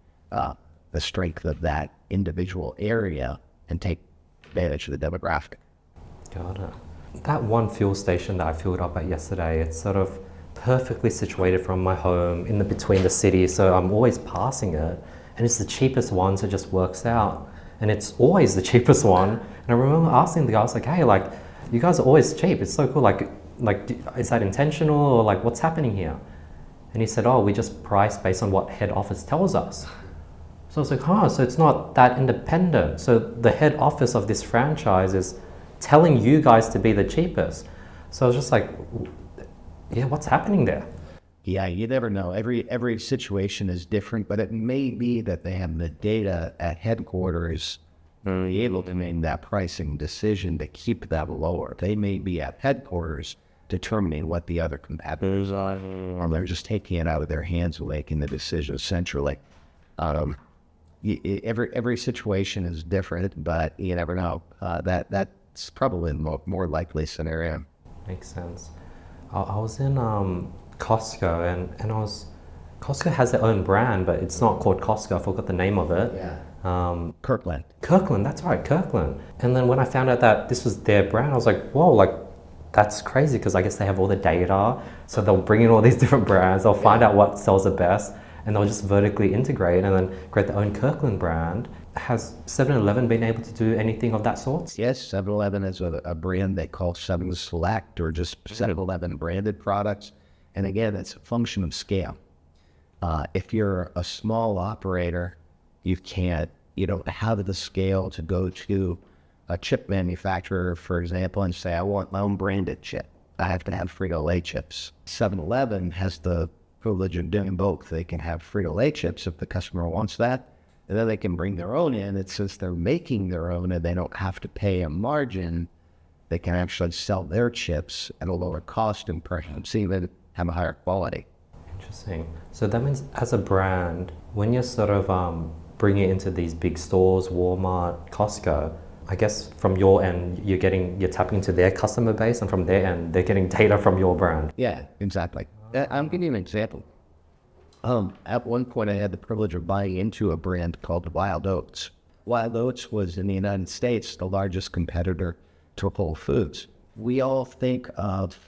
Speaker 1: strength of that individual area and take advantage of the demographic.
Speaker 2: Got it. That one fuel station that I filled up at yesterday, it's sort of perfectly situated from my home in the between the city, so I'm always passing it, and it's the cheapest one, so it just works out. And it's always the cheapest one. And I remember asking the guy, I was like, hey, like, you guys are always cheap. It's so cool. Like, is that intentional, or like, what's happening here? And he said, oh, we just price based on what head office tells us. So I was like, so it's not that independent. So the head office of this franchise is telling you guys to be the cheapest. So I was just like, yeah, what's happening there?
Speaker 1: Yeah, you never know. Every situation is different, but it may be that they have the data at headquarters to be able to make that pricing decision to keep that lower. They may be at headquarters determining what the other competitors are, or they're just taking it out of their hands and making the decision centrally. Every situation is different, but you never know. That's probably the more likely scenario.
Speaker 2: Makes sense. I was in Costco, and Costco has their own brand, but it's not called Costco. I forgot the name of it.
Speaker 1: Yeah. Kirkland.
Speaker 2: Kirkland, that's right, Kirkland. And then when I found out that this was their brand, I was like, whoa, like, that's crazy, because I guess they have all the data. So they'll bring in all these different brands, they'll find out what sells the best, and they'll just vertically integrate and then create their own Kirkland brand. Has 7-Eleven been able to do anything of that sort?
Speaker 1: Yes, 7-Eleven is a brand they call 7 Select, or just 7-Eleven branded products. And again, it's a function of scale. If you're a small operator, you don't have the scale to go to a chip manufacturer, for example, and say, I want my own branded chip. I have to have Frito-Lay chips. 7-Eleven has the privilege of doing both. They can have Frito-Lay chips if the customer wants that, and then they can bring their own in. And since they're making their own and they don't have to pay a margin, they can actually sell their chips at a lower cost and perhaps even have a higher quality.
Speaker 2: Interesting. So that means as a brand, when you're sort of bringing it into these big stores, Walmart, Costco, I guess from your end, you're tapping into their customer base, and from their end, they're getting data from your brand.
Speaker 1: Yeah, exactly. I'll give you an example. At one point, I had the privilege of buying into a brand called Wild Oats. Wild Oats was, in the United States, the largest competitor to Whole Foods. We all think of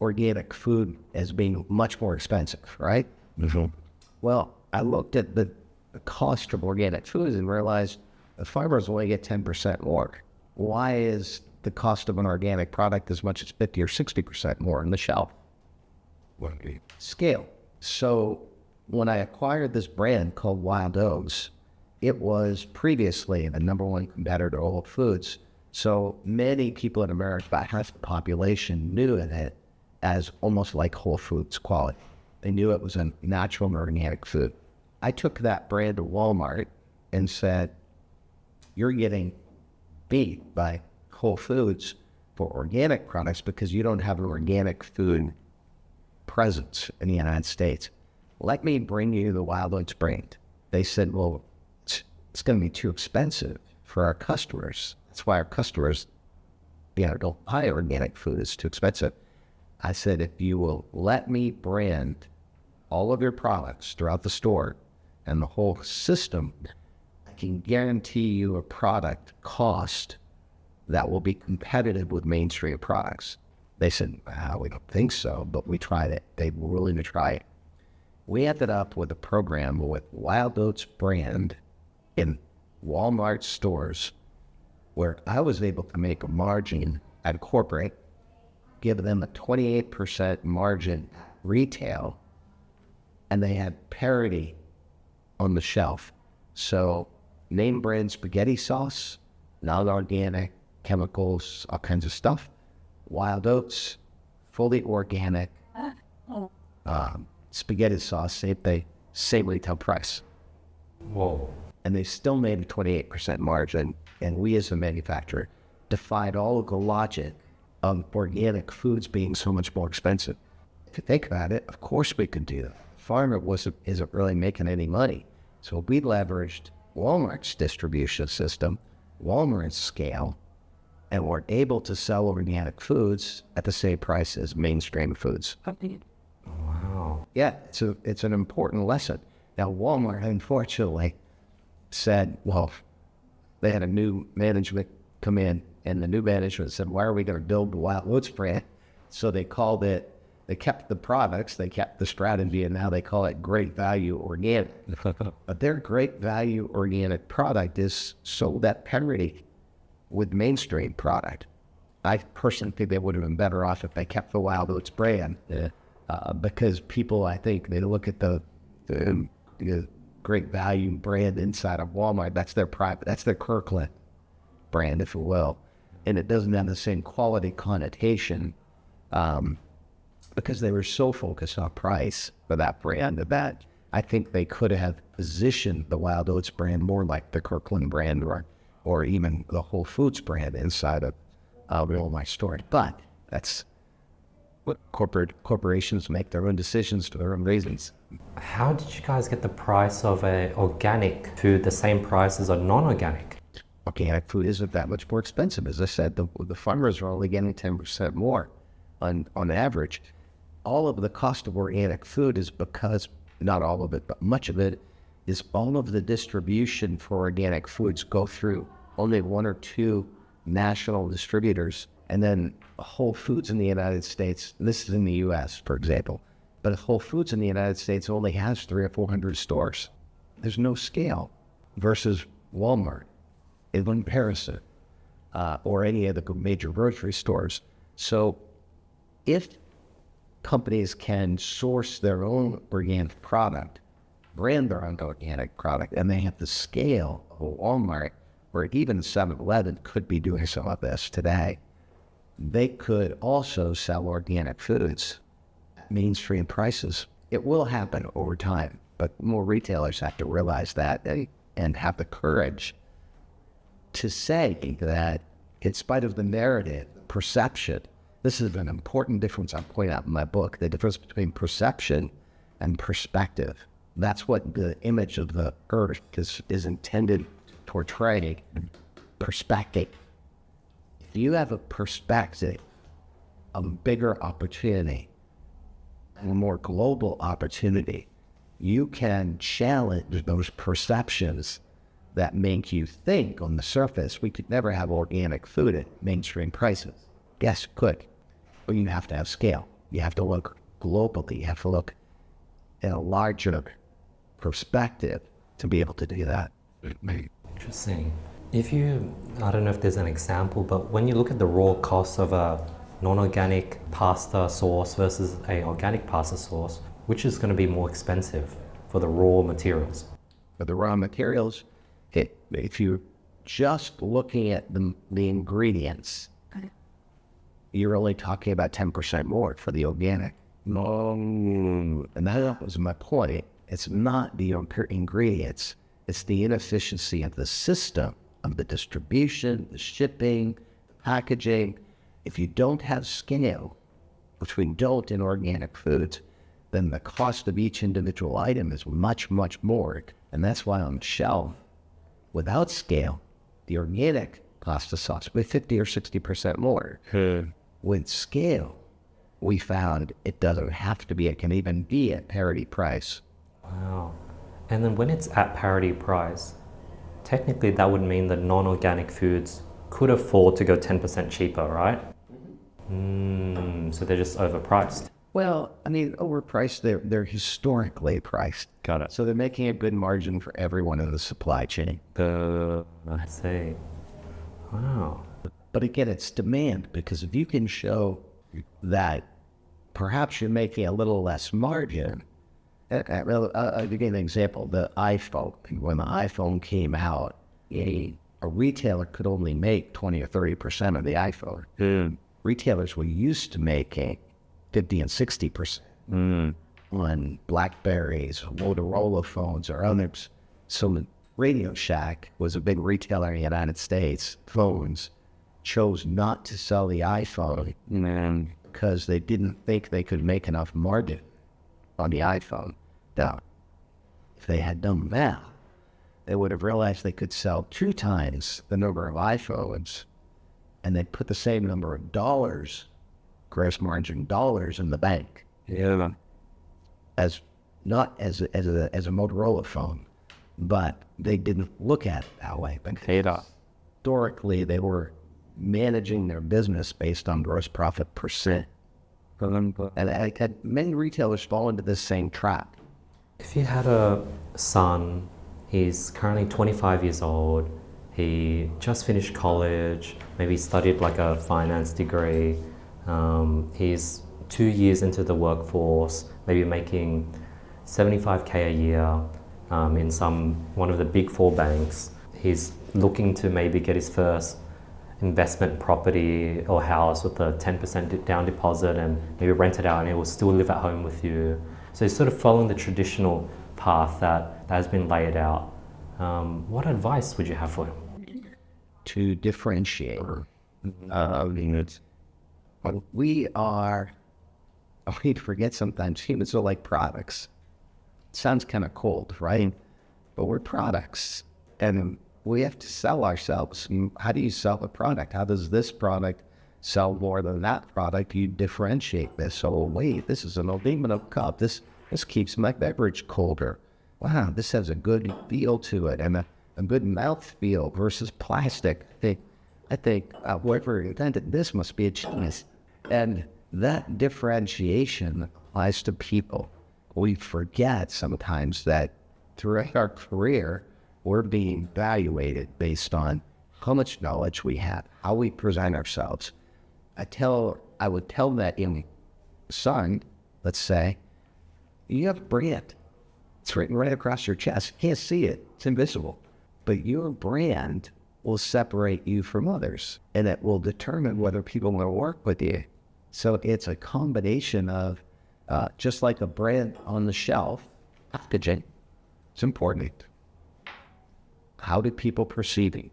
Speaker 1: organic food as being much more expensive, right? Mm-hmm. Well, I looked at the cost of organic foods and realized the farmers only get 10% more. Why is the cost of an organic product as much as 50 or 60% more on the shelf? Scale. So when I acquired this brand called Wild Oats, it was previously the number one competitor to Whole Foods. So many people in America, about half the population, knew it as almost like Whole Foods quality. They knew it was a natural and organic food. I took that brand to Walmart and said, you're getting beat by Whole Foods for organic products because you don't have an organic food presence in the United States. Let me bring you the Wild Oats brand. They said, well, it's going to be too expensive for our customers. That's why our customers, don't buy organic food. It's too expensive. I said, if you will let me brand all of your products throughout the store and the whole system, I can guarantee you a product cost that will be competitive with mainstream products. They said, we don't think so, but we tried it. They were willing to try it. We ended up with a program with Wild Oats brand in Walmart stores where I was able to make a margin at corporate, give them a 28% margin retail, and they had parity on the shelf. So name brand spaghetti sauce, non-organic, chemicals, all kinds of stuff. Wild Oats, fully organic, spaghetti sauce, same retail price.
Speaker 2: Whoa.
Speaker 1: And they still made a 28% margin. And we as a manufacturer defied all of the logic of organic foods being so much more expensive. If you think about it, of course we could do that. The farmer isn't really making any money. So we leveraged Walmart's distribution system, Walmart's scale, and we're able to sell organic foods at the same price as mainstream foods.
Speaker 2: Wow.
Speaker 1: Yeah, it's an important lesson. Now, Walmart, unfortunately, said, well, they had a new management come in, and the new management said, why are we going to build the Wild Oats brand? So they called it, they kept the products, they kept the strategy, and now they call it Great Value Organic. But their Great Value Organic product is sold at parity with mainstream product. I personally think they would have been better off if they kept the Wild Oats brand, because people, I think, they look at the Great Value brand inside of Walmart. That's their Kirkland brand, if you will, and it doesn't have the same quality connotation because they were so focused on price for that brand that I think they could have positioned the Wild Oats brand more like the Kirkland brand or even the Whole Foods brand inside of Walmart store. But that's what corporations make their own decisions for their own reasons.
Speaker 2: How did you guys get the price of a organic food the same price as a non-organic?
Speaker 1: Organic food isn't that much more expensive. As I said, the farmers are only getting 10% more on average. All of the cost of organic food is because, not all of it, but much of it is all of the distribution for organic foods go through only one or two national distributors. And then Whole Foods in the United States, this is in the US, for example, but Whole Foods in the United States only has 300 or 400 stores. There's no scale versus Walmart in comparison, or any of the major grocery stores. So if companies can source their own organic product, brand their own organic product, and they have the scale of Walmart, or even 7-Eleven could be doing some of this today, they could also sell organic foods at mainstream prices. It will happen over time, but more retailers have to realize that and have the courage to say that, in spite of the narrative, perception, this is an important difference I point out in my book, the difference between perception and perspective. That's what the image of the earth is intended to portray. Perspective. If you have a perspective of a bigger opportunity, a more global opportunity, you can challenge those perceptions that make you think on the surface we could never have organic food at mainstream prices. Yes, you could, but you have to have scale. You have to look globally. You have to look in a larger perspective to be able to do that.
Speaker 2: Interesting. I don't know if there's an example, but when you look at the raw cost of a non-organic pasta sauce versus a organic pasta sauce, which is going to be more expensive for the raw materials?
Speaker 1: For the raw materials, if you're just looking at the ingredients, you're only talking about 10% more for the organic. And that was my point. It's not the ingredients, it's the inefficiency of the system, of the distribution, the shipping, the packaging. If you don't have scale, which we don't in organic foods, then the cost of each individual item is much, much more. And that's why on the shelf, without scale, the organic pasta sauce will be 50 or 60% more. With scale, we found it doesn't have to be, it can even be at parity price.
Speaker 2: Wow. And then when it's at parity price, technically that would mean that non-organic foods could afford to go 10% cheaper, right? So they're just overpriced.
Speaker 1: Well, I mean, overpriced, they're historically priced.
Speaker 3: Got it.
Speaker 1: So they're making a good margin for everyone in the supply chain.
Speaker 2: I see. Wow.
Speaker 1: But again, it's demand, because if you can show that perhaps you're making a little less margin. I'll give you an example. The iPhone, when the iPhone came out, a retailer could only make 20 or 30% of the iPhone. Retailers were used to making 50 and 60%. on Blackberries, Motorola phones, or others. So Radio Shack was a big retailer in the United States. Phones chose not to sell the iPhone because they didn't think they could make enough margin on the iPhone. Now, if they had done that, they would have realized they could sell 2 times the number of iPhones, and they'd put the same number of dollars, gross margin dollars, in the bank.
Speaker 3: Yeah.
Speaker 1: As not as a Motorola phone, but they didn't look at it that way. But historically, they were managing their business based on gross profit percent. And I had many retailers fall into this same trap.
Speaker 2: If you had a son, he's currently 25 years old, he just finished college, maybe studied like a finance degree, he's 2 years into the workforce, maybe making 75K a year in one of the big 4 banks. He's looking to maybe get his first investment property or house with a 10% down deposit and maybe rent it out, and he will still live at home with you. So he's sort of following the traditional path that has been laid out. What advice would you have for him?
Speaker 1: To differentiate. We forget sometimes humans are like products. It sounds kind of cold, right? But we're products, and we have to sell ourselves. How do you sell a product? How does this product sell more than that product? You differentiate this. So, wait, this is an aluminum cup. This keeps my beverage colder. Wow, this has a good feel to it, and a good mouth feel versus plastic. I think whoever invented this must be a genius. And that differentiation applies to people. We forget sometimes that throughout our career, we're being evaluated based on how much knowledge we have, how we present ourselves. I would tell that young son, let's say, you have a brand. It's written right across your chest. You can't see it. It's invisible. But your brand will separate you from others, and it will determine whether people will work with you. So it's a combination of, just like a brand on the shelf, packaging. It's important. How do people perceive you?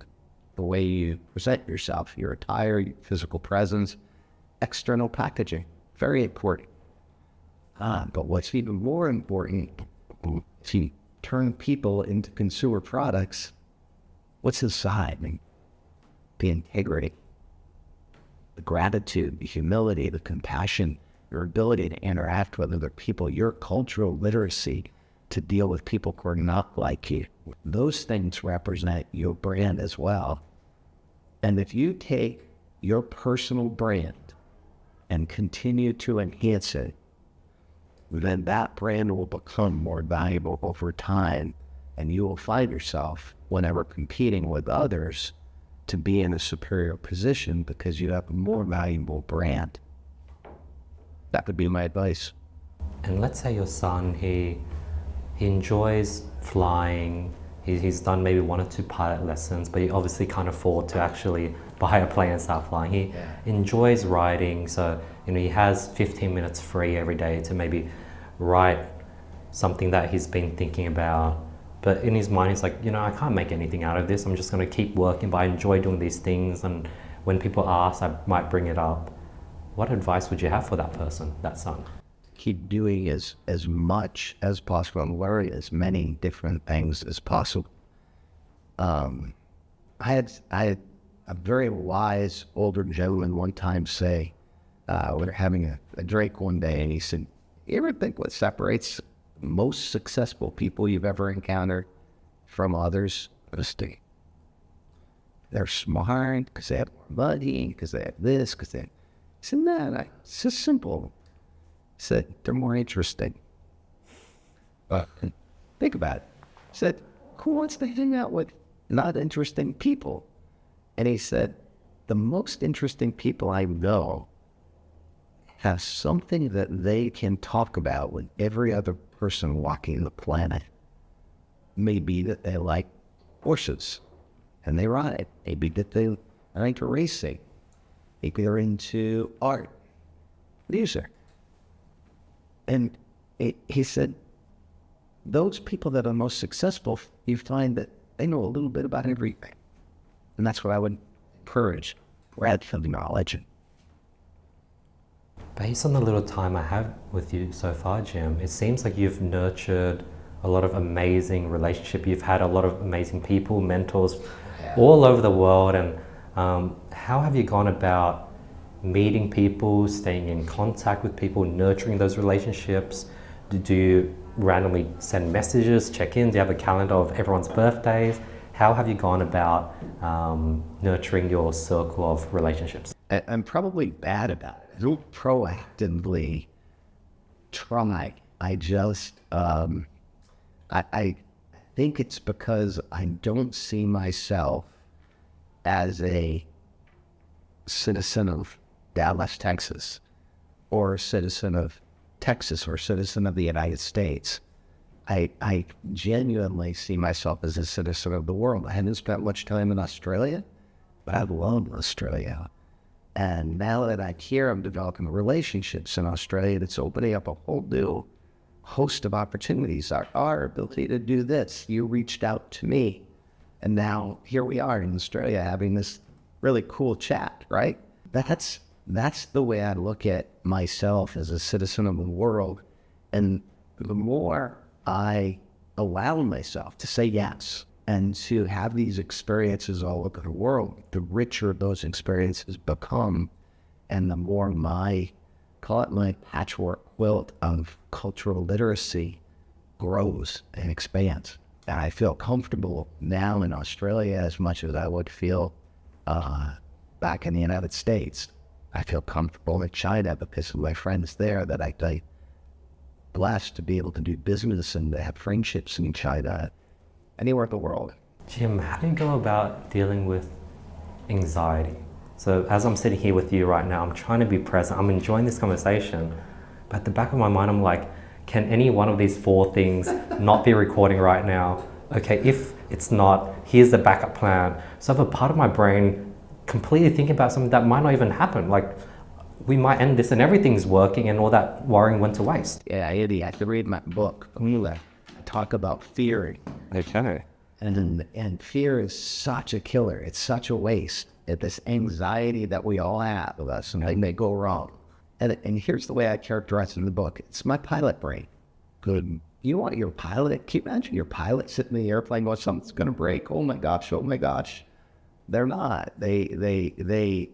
Speaker 1: The way you present yourself, your attire, your physical presence, external packaging, very important. But what's even more important, if you turn people into consumer products, what's inside? I mean, the integrity, the gratitude, the humility, the compassion, your ability to interact with other people, your cultural literacy to deal with people who are not like you. Those things represent your brand as well. And if you take your personal brand and continue to enhance it, then that brand will become more valuable over time, and you will find yourself, whenever competing with others, to be in a superior position because you have a more valuable brand. That would be my advice.
Speaker 2: And let's say your son, he enjoys flying, he's done maybe 1 or 2 pilot lessons, but he obviously can't afford to actually buy a plane and start flying. He enjoys writing, so he has 15 minutes free every day to maybe write something that he's been thinking about. But in his mind, he's like, I can't make anything out of this. I'm just going to keep working, but I enjoy doing these things. And when people ask, I might bring it up. What advice would you have for that person, that son?
Speaker 1: Keep doing as much as possible and learn as many different things as possible. I had a very wise older gentleman one time say, we were having a drink one day, and he said, you ever think what separates most successful people you've ever encountered from others? Honesty. They're smart because they have more money, because they have this, because they have... He said, no, it's just simple. He said, they're more interesting. Think about it. He said, who wants to hang out with not interesting people? And he said, the most interesting people I know have something that they can talk about with every other person walking the planet. Maybe that they like horses and they ride. Maybe that they are into racing. Maybe they're into art, music. And he said, those people that are most successful, you find that they know a little bit about everything. And that's what I would encourage, rather than knowledge.
Speaker 2: Based on the little time I have with you so far, Jim, it seems like you've nurtured a lot of amazing relationship. You've had a lot of amazing people, mentors all over the world. And how have you gone about meeting people, staying in contact with people, nurturing those relationships? Do you randomly send messages, check in? Do you have a calendar of everyone's birthdays? How have you gone about nurturing your circle of relationships?
Speaker 1: I'm probably bad about it. I don't proactively try. I just, I think it's because I don't see myself as a citizen of Dallas, Texas, or a citizen of Texas, or a citizen of the United States. I genuinely see myself as a citizen of the world. I haven't spent much time in Australia, but I love Australia. And now that I'm here, I'm developing relationships in Australia that's opening up a whole new host of opportunities. Our ability to do this, you reached out to me, and now here we are in Australia having this really cool chat, right? That's the way I look at myself as a citizen of the world. And the more I allow myself to say yes and to have these experiences all over the world, the richer those experiences become, and the more call it my patchwork quilt of cultural literacy grows and expands. And I feel comfortable now in Australia as much as I would feel back in the United States. I feel comfortable in China because of my friends there that I blessed to be able to do business and to have friendships in China, anywhere in the world.
Speaker 2: Jim, how do you go about dealing with anxiety? So as I'm sitting here with you right now, I'm trying to be present. I'm enjoying this conversation. But at the back of my mind, I'm like, can any one of these 4 things not be recording right now? Okay, if it's not, here's the backup plan. So I have a part of my brain completely thinking about something that might not even happen. Like, we might end this and everything's working and all that worrying went to waste.
Speaker 1: Yeah, Eddie, I have to read my book. I talk about fearing.
Speaker 3: Okay.
Speaker 1: And fear is such a killer. It's such a waste. It's this anxiety that we all have of us, and they may go wrong. And here's the way I characterize it in the book. It's my pilot brain. Good. You want your pilot? Can you imagine your pilot sitting in the airplane going, something's going to break? Oh my gosh. They're not. They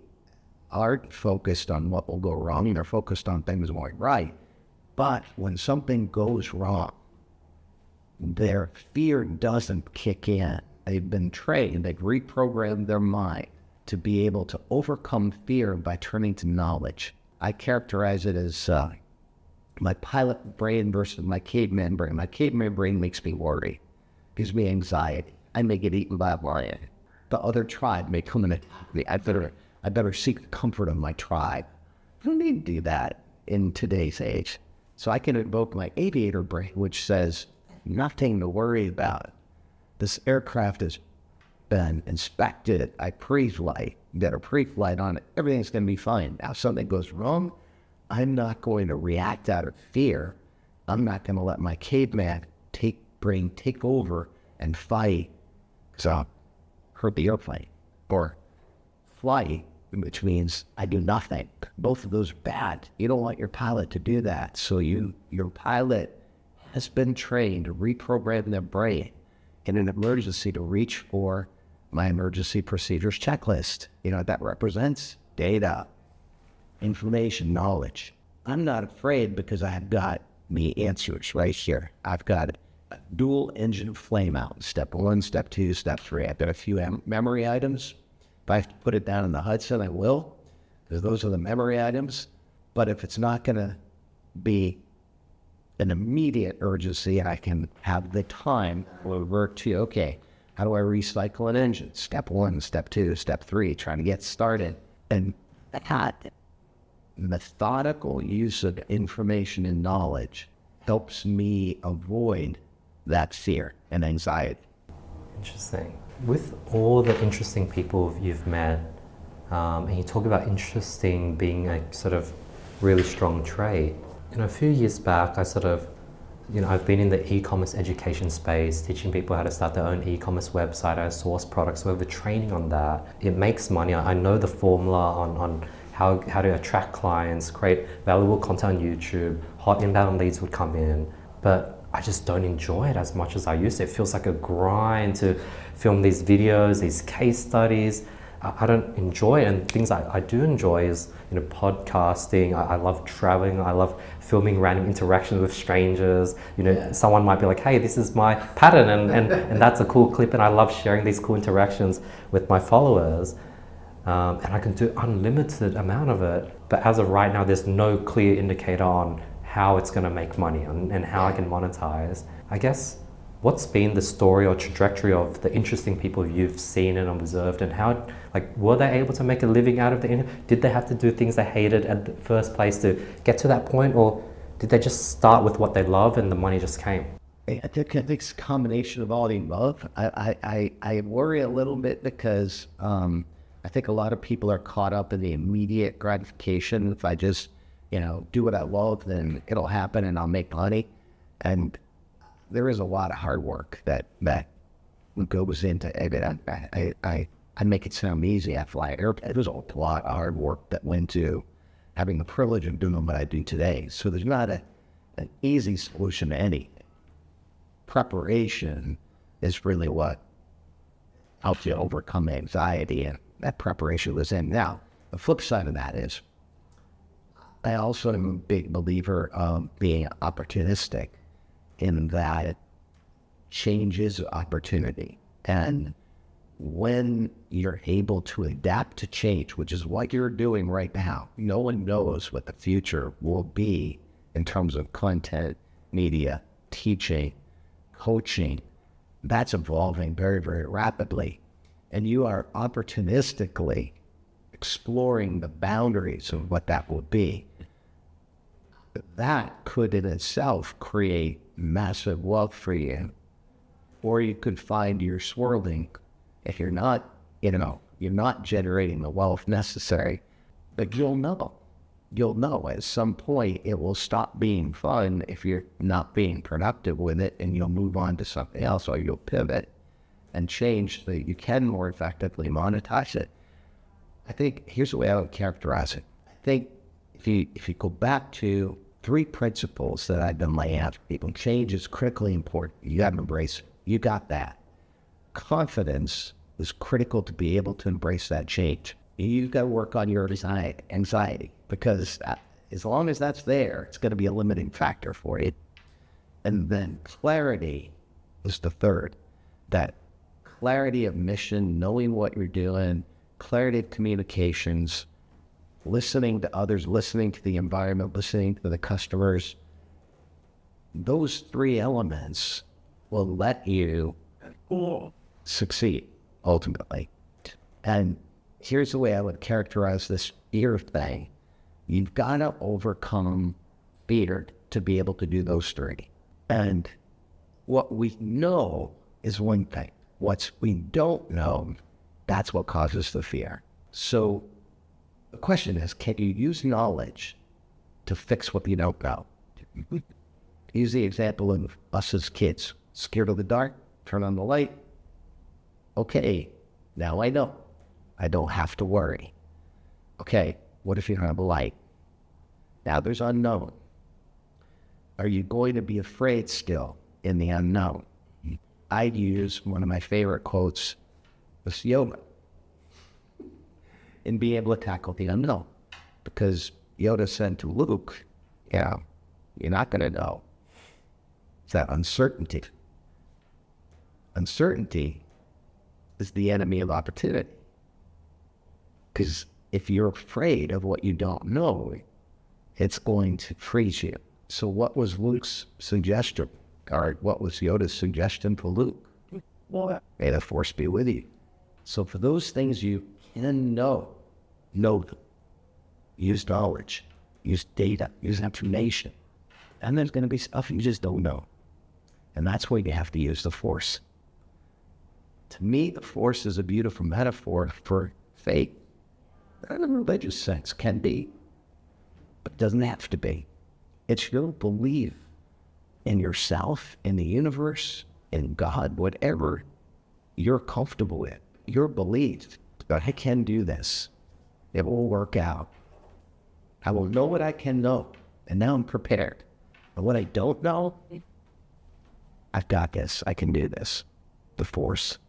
Speaker 1: aren't focused on what will go wrong. They're focused on things going right. But when something goes wrong, their fear doesn't kick in. They've been trained, they've reprogrammed their mind to be able to overcome fear by turning to knowledge. I characterize it as my pilot brain versus my caveman brain. My caveman brain makes me worry, gives me anxiety. I may get eaten by a lion. The other tribe may come and attack me. I better seek the comfort of my tribe. I don't need to do that in today's age. So I can invoke my aviator brain, which says, nothing to worry about. This aircraft has been inspected. I pre-flight, get a pre-flight on it. Everything's going to be fine. Now, if something goes wrong, I'm not going to react out of fear. I'm not going to let my caveman brain take over and fight. So, hurt the airplane. Or flight, which means I do nothing. Both of those are bad. You don't want your pilot to do that. So your pilot has been trained to reprogram their brain in an emergency to reach for my emergency procedures checklist. That represents data, information, knowledge. I'm not afraid because I've got the answers right here. I've got a dual engine flame out, step 1, step 2, step 3. I've got a few memory items. If I have to put it down in the Hudson, I will, because those are the memory items. But if it's not going to be an immediate urgency, I can have the time to revert to, okay, how do I recycle an engine? Step 1, step 2, step 3, trying to get started. And that methodical use of information and knowledge helps me avoid that fear and anxiety.
Speaker 2: Interesting. With all the interesting people you've met, and you talk about interesting being a sort of really strong trait, a few years back, I sort of You know, I've been in the e-commerce education space, teaching people how to start their own e-commerce website, how to source products, so over training on that. It makes money. I know the formula on how to attract clients, create valuable content on YouTube, hot inbound leads would come in, but I just don't enjoy it as much as I used to. It feels like a grind to film these videos, these case studies. I don't enjoy it, and things I do enjoy is, you know, podcasting. I love traveling. I love filming random interactions with strangers. You know, someone might be like, hey, this is my pattern, and that's a cool clip, and I love sharing these cool interactions with my followers. And I can do unlimited amount of it. But as of right now, there's no clear indicator on how it's going to make money and how I can monetize. I guess, what's been the story or trajectory of the interesting people you've seen and observed, and how, like, were they able to make a living out of the internet? Did they have to do things they hated at the first place to get to that point, or did they just start with what they love and the money just came?
Speaker 1: I think it's a combination of all the above. I worry a little bit because I think a lot of people are caught up in the immediate gratification. If I just, you know, do what I love, then it'll happen and I'll make money. And there is a lot of hard work that goes into it. I make it sound easy. I fly airplanes. There's a lot of hard work that went to having the privilege of doing what I do today. So there's not an easy solution to anything. Preparation is really what helps you overcome anxiety, and that preparation was in. Now, the flip side of that is, I also am a big believer of being opportunistic, in that change is opportunity. And when you're able to adapt to change, which is what you're doing right now, no one knows what the future will be in terms of content, media, teaching, coaching. That's evolving very, very rapidly. And you are opportunistically exploring the boundaries of what that will be. That could in itself create massive wealth for you. Or you could find you're swirling if you're not, you know, you're not generating the wealth necessary. But you'll know at some point it will stop being fun if you're not being productive with it, and you'll move on to something else, or you'll pivot and change so that you can more effectively monetize it. I think here's the way I would characterize it. I think if you go back to 3 principles that I've been laying out for people, change is critically important. You got to embrace it. You got that. Confidence is critical to be able to embrace that change. You've got to work on your anxiety, because as long as that's there, it's going to be a limiting factor for you. And then clarity is the third. That clarity of mission, knowing what you're doing, clarity of communications, listening to others, listening to the environment, listening to the customers. Those 3 elements will let you succeed ultimately. And here's the way I would characterize this fear thing. You've got to overcome fear to be able to do those 3. And what we know is one thing. What we don't know, that's what causes the fear. So the question is, can you use knowledge to fix what you don't know? Use the example of us as kids. Scared of the dark? Turn on the light. Okay, now I know. I don't have to worry. Okay, what if you don't have a light? Now there's unknown. Are you going to be afraid still in the unknown? I'd use one of my favorite quotes, was Yoda, and be able to tackle the unknown. Because Yoda said to Luke, yeah, you're not going to know. It's that uncertainty. Uncertainty is the enemy of opportunity. Because if you're afraid of what you don't know, it's going to freeze you. So what was Luke's suggestion? Or what was Yoda's suggestion for Luke? May the force be with you. So for those things you can know them. Use knowledge, use data, use information. And there's going to be stuff you just don't know. And that's where you have to use the force. To me, the force is a beautiful metaphor for faith. Not in a religious sense, can be, but doesn't have to be. It's your belief in yourself, in the universe, in God, whatever you're comfortable with, your belief that I can do this. It will work out. I will know what I can know, and now I'm prepared. But what I don't know, I've got this. I can do this. The force.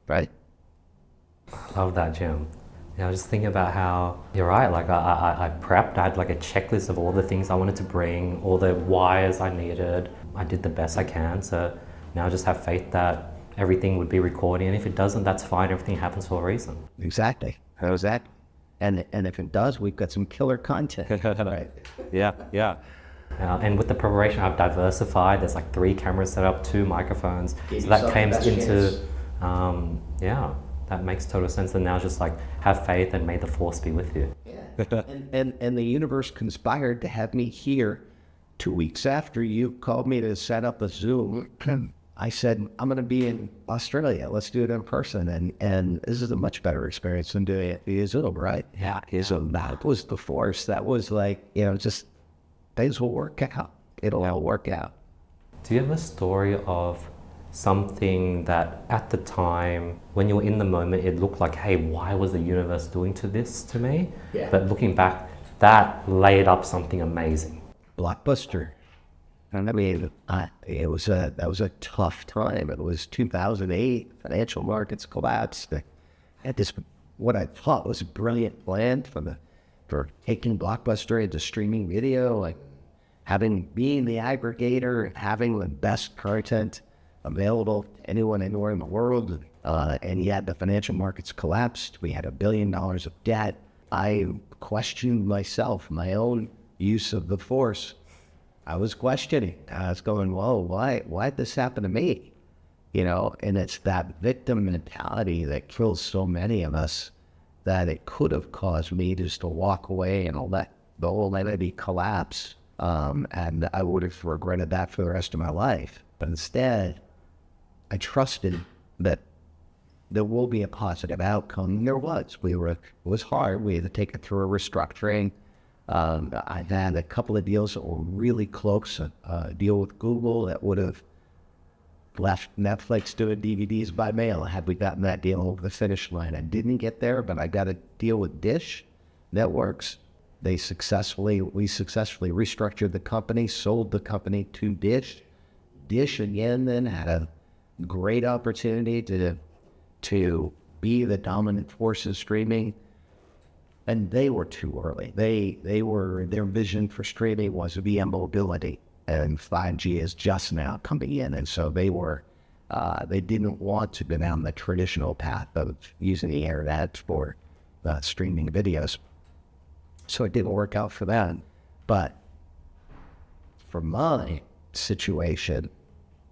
Speaker 1: Right?
Speaker 2: Love that, Jim. Yeah, I was just thinking about how you're right. Like I prepped. I had like a checklist of all the things I wanted to bring, all the wires I needed. I did the best I can. So now I just have faith that everything would be recording. And if it doesn't, that's fine. Everything happens for a reason.
Speaker 1: Exactly. How's that? And if it does, we've got some killer content. Right.
Speaker 3: Yeah.
Speaker 2: And with the preparation, I've diversified. There's like 3 cameras set up, 2 microphones. So that comes into, that makes total sense. And now just like have faith and may the force be with you.
Speaker 1: Yeah. and the universe conspired to have me here 2 weeks after you called me to set up a Zoom. I said, I'm going to be in Australia. Let's do it in person. And this is a much better experience than doing it via Zoom, right? Yeah. So that was the force. That was like, just things will work out. It'll all work out.
Speaker 2: Do you have a story of something that at the time, when you were in the moment, it looked like, hey, why was the universe doing this to me?
Speaker 1: Yeah.
Speaker 2: But looking back, that laid up something amazing.
Speaker 1: Blockbuster. I mean, that was a tough time. It was 2008. Financial markets collapsed. I had this, what I thought was a brilliant plan for taking Blockbuster into streaming video, like being the aggregator, having the best content available to anyone anywhere in the world. And yet the financial markets collapsed. We had $1 billion of debt. I questioned myself, my own use of the force. I was questioning. I was going, whoa, why'd this happen to me? And it's that victim mentality that kills so many of us, that it could have caused me just to walk away and let the whole entity collapse. And I would have regretted that for the rest of my life. But instead, I trusted that there will be a positive outcome. And there was. It was hard. We had to take it through a restructuring. I had a couple of deals that were really close. A deal with Google that would have left Netflix doing DVDs by mail had we gotten that deal over the finish line. I didn't get there, but I got a deal with Dish Networks. We successfully restructured the company, sold the company to Dish. Dish again then had a great opportunity to be the dominant force in streaming. And they were too early. Their vision for streaming was via mobility, and 5G is just now coming in. And so they didn't want to go down the traditional path of using the internet for streaming videos. So it didn't work out for them. But for my situation,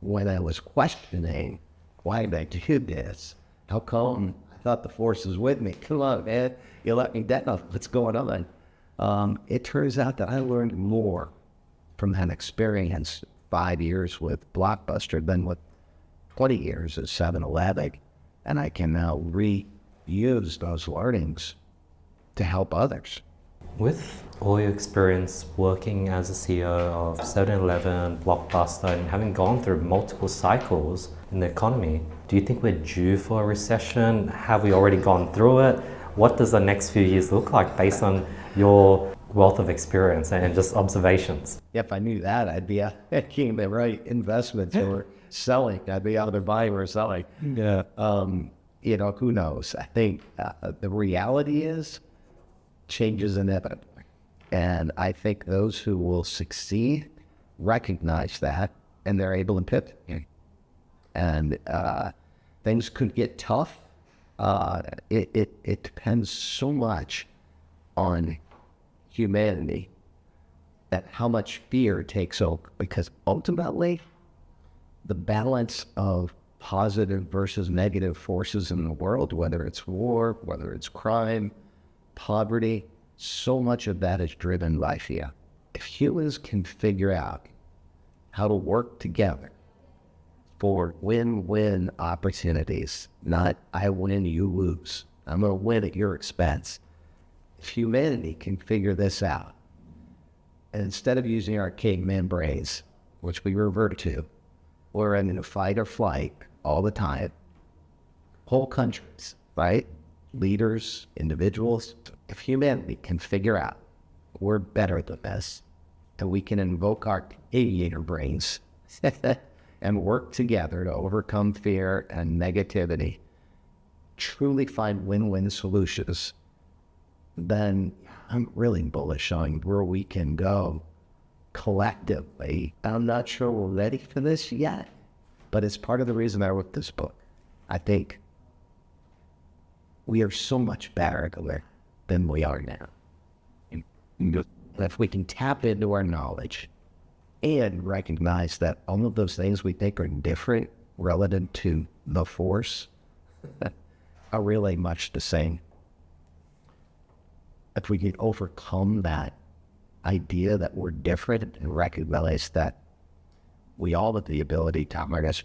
Speaker 1: when I was questioning why did I do this, how come I thought the force was with me? Come on, man. You let me down. What's going on? It turns out that I learned more from that experience 5 years with Blockbuster than with 20 years at 7-Eleven. And I can now reuse those learnings to help others.
Speaker 2: With all your experience working as a CEO of 7-Eleven, Blockbuster, and having gone through multiple cycles in the economy, do you think we're due for a recession? Have we already gone through it? What does the next few years look like based on your wealth of experience and just observations?
Speaker 1: If I knew that, I'd be making the right investments or selling. I'd be either buying or selling.
Speaker 3: Yeah.
Speaker 1: Who knows? I think the reality is change is inevitable. And I think those who will succeed recognize that, and they're able to pivot. And things could get tough. It depends so much on humanity that how much fear takes over, because ultimately the balance of positive versus negative forces in the world, whether it's war, whether it's crime, poverty, so much of that is driven by fear. If humans can figure out how to work together for win-win opportunities, not I win, you lose. I'm going to win at your expense. If humanity can figure this out, and instead of using our caveman brains which we revert to. We're in a fight or flight all the time. Whole countries, right? Leaders, individuals. If humanity can figure out we're better than this, and we can invoke our aviator brains and work together to overcome fear and negativity, truly find win-win solutions, then I'm really bullish on where we can go collectively. I'm not sure we're ready for this yet, but it's part of the reason I wrote this book. I think we are so much better than we are now. And if we can tap into our knowledge and recognize that all of those things we think are different relative to the force are really much the same. If we can overcome that idea that we're different and recognize that we all have the ability to harness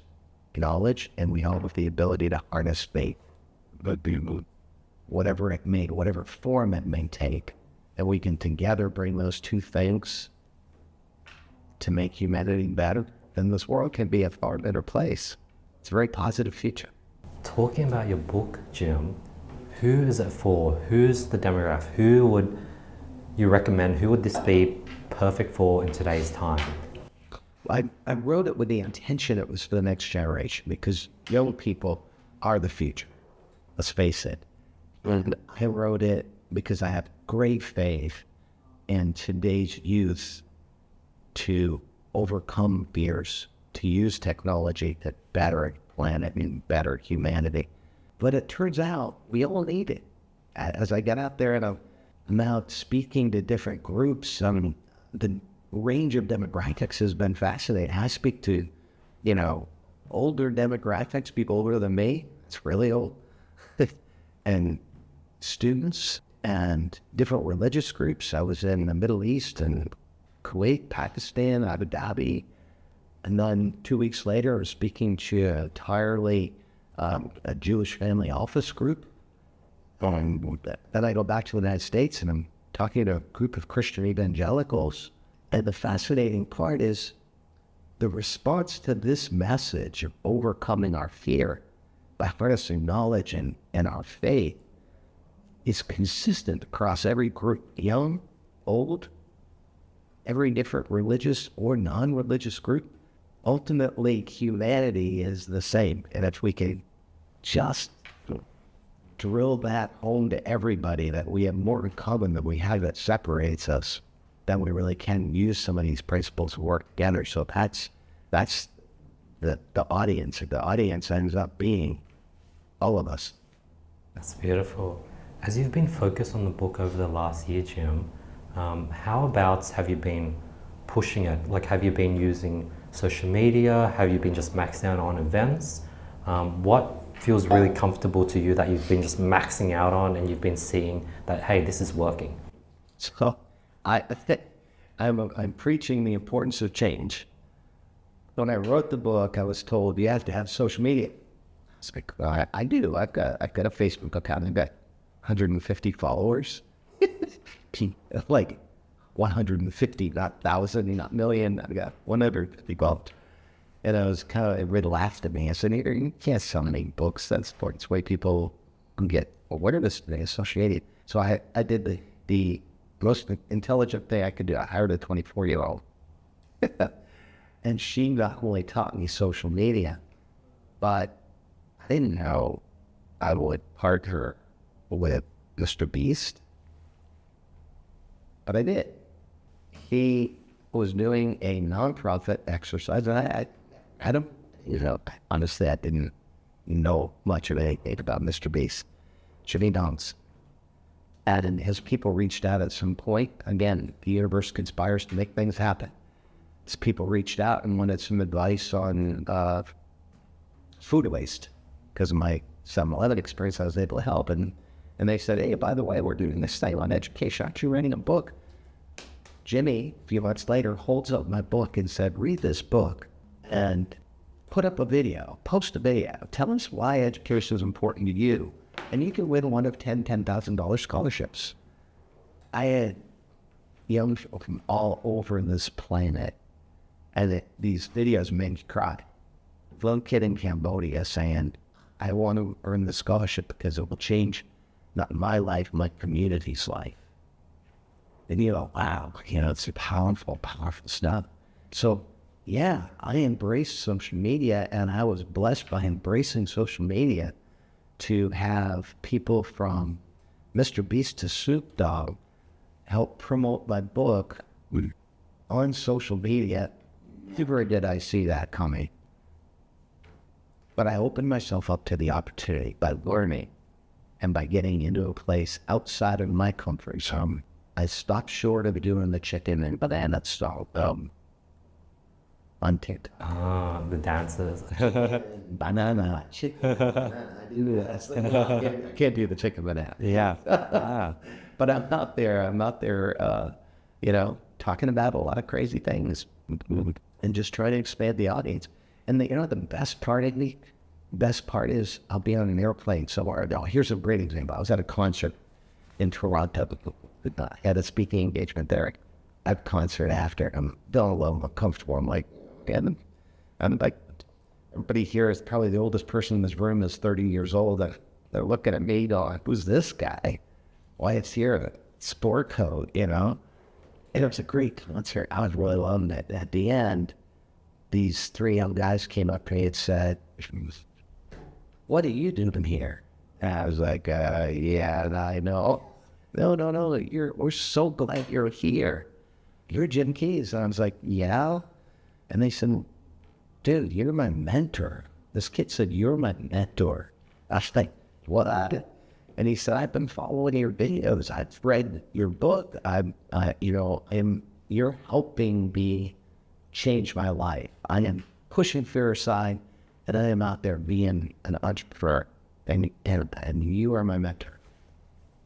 Speaker 1: knowledge and we all have the ability to harness faith, whatever form it may take, and we can together bring those two things to make humanity better, then this world can be a far better place. It's a very positive future.
Speaker 2: Talking about your book, Jim, who is it for? Who's the demographic? Who would you recommend? Who would this be perfect for in today's time?
Speaker 1: I wrote it with the intention it was for the next generation, because young people are the future. Let's face it. And I wrote it because I have great faith in today's youth to overcome fears, to use technology to better the planet and better humanity. But it turns out we all need it. As I get out there and I'm out speaking to different groups, the range of demographics has been fascinating. I speak to, older demographics, people older than me. It's really old. And students and different religious groups. I was in the Middle East and Kuwait, Pakistan, Abu Dhabi. And then 2 weeks later, I was speaking to entirely a Jewish family office group. Then I go back to the United States and I'm talking to a group of Christian evangelicals. And the fascinating part is the response to this message of overcoming our fear by harnessing knowledge and our faith is consistent across every group, young, old, every different religious or non-religious group. Ultimately, humanity is the same. And if we can just drill that home to everybody, that we have more in common than we have that separates us, then we really can use some of these principles to work together. So that's the audience. The audience ends up being all of us.
Speaker 2: That's beautiful. As you've been focused on the book over the last year, Jim, how have you been pushing it? Like, have you been using social media? Have you been just maxed out on events? What feels really comfortable to you that you've been just maxing out on and you've been seeing that, hey, this is working?
Speaker 1: So I'm preaching the importance of change. When I wrote the book, I was told you have to have social media. I was like, well, I do. I've got a Facebook account. I've got 150 followers. Like 150, not 1,000, not million. I've got 150 followers. And I was everybody laughed at me. I said, you can't sell many books. That's important. It's the way people can get awareness today associated. So I did the most intelligent thing I could do. I hired a 24-year-old. And she not only taught me social media, but I didn't know I would partner with MrBeast. But I did. He was doing a nonprofit exercise. And I don't, honestly, I didn't know much of anything about MrBeast. Jimmy Donks. And his people reached out at some point. Again, the universe conspires to make things happen. His people reached out and wanted some advice on food waste. Because of my 7-Eleven experience, I was able to help. And they said, hey, by the way, we're doing this thing on education. Aren't you writing a book? Jimmy, a few months later, holds up my book and said, read this book and put up a video, post a video. Tell us why education is important to you. And you can win one of $10,000 scholarships. I had young people from all over this planet And these videos made me cry. One kid in Cambodia saying, I want to earn the scholarship because it will change not my life, my community's life. And you go, wow, it's powerful, powerful stuff. So yeah, I embraced social media, and I was blessed by embracing social media to have people from MrBeast to Snoop Dogg help promote my book on social media. Never did I see that coming. But I opened myself up to the opportunity by learning and by getting into a place outside of my comfort zone. I stopped short of doing the chicken and banana style on TikTok.
Speaker 2: Ah, the dances.
Speaker 1: Banana, chicken, banana. I do that. I can't do the chicken banana.
Speaker 2: Yeah.
Speaker 1: But I'm not there, talking about a lot of crazy things and just trying to expand the audience. And the best part is I'll be on an airplane somewhere. Now, here's a great example. I was at a concert in Toronto. I had a speaking engagement there. At concert after, I'm feeling a little uncomfortable. I'm like, everybody here is probably the oldest person in this room is 30 years old. They're looking at me going, who's this guy? Why it's here? Sport coat, And it was a great concert. I was really loving it. At the end, these three young guys came up to me and said, what are you doing here? And I was like, yeah, I know. No, we're so glad you're here. You're Jim Keys. And I was like, yeah. And they said, dude, you're my mentor. This kid said, you're my mentor. I was like, what? And he said, I've been following your videos. I've read your book. You're helping me change my life. I am pushing fear aside, and I am out there being an entrepreneur. And you are my mentor.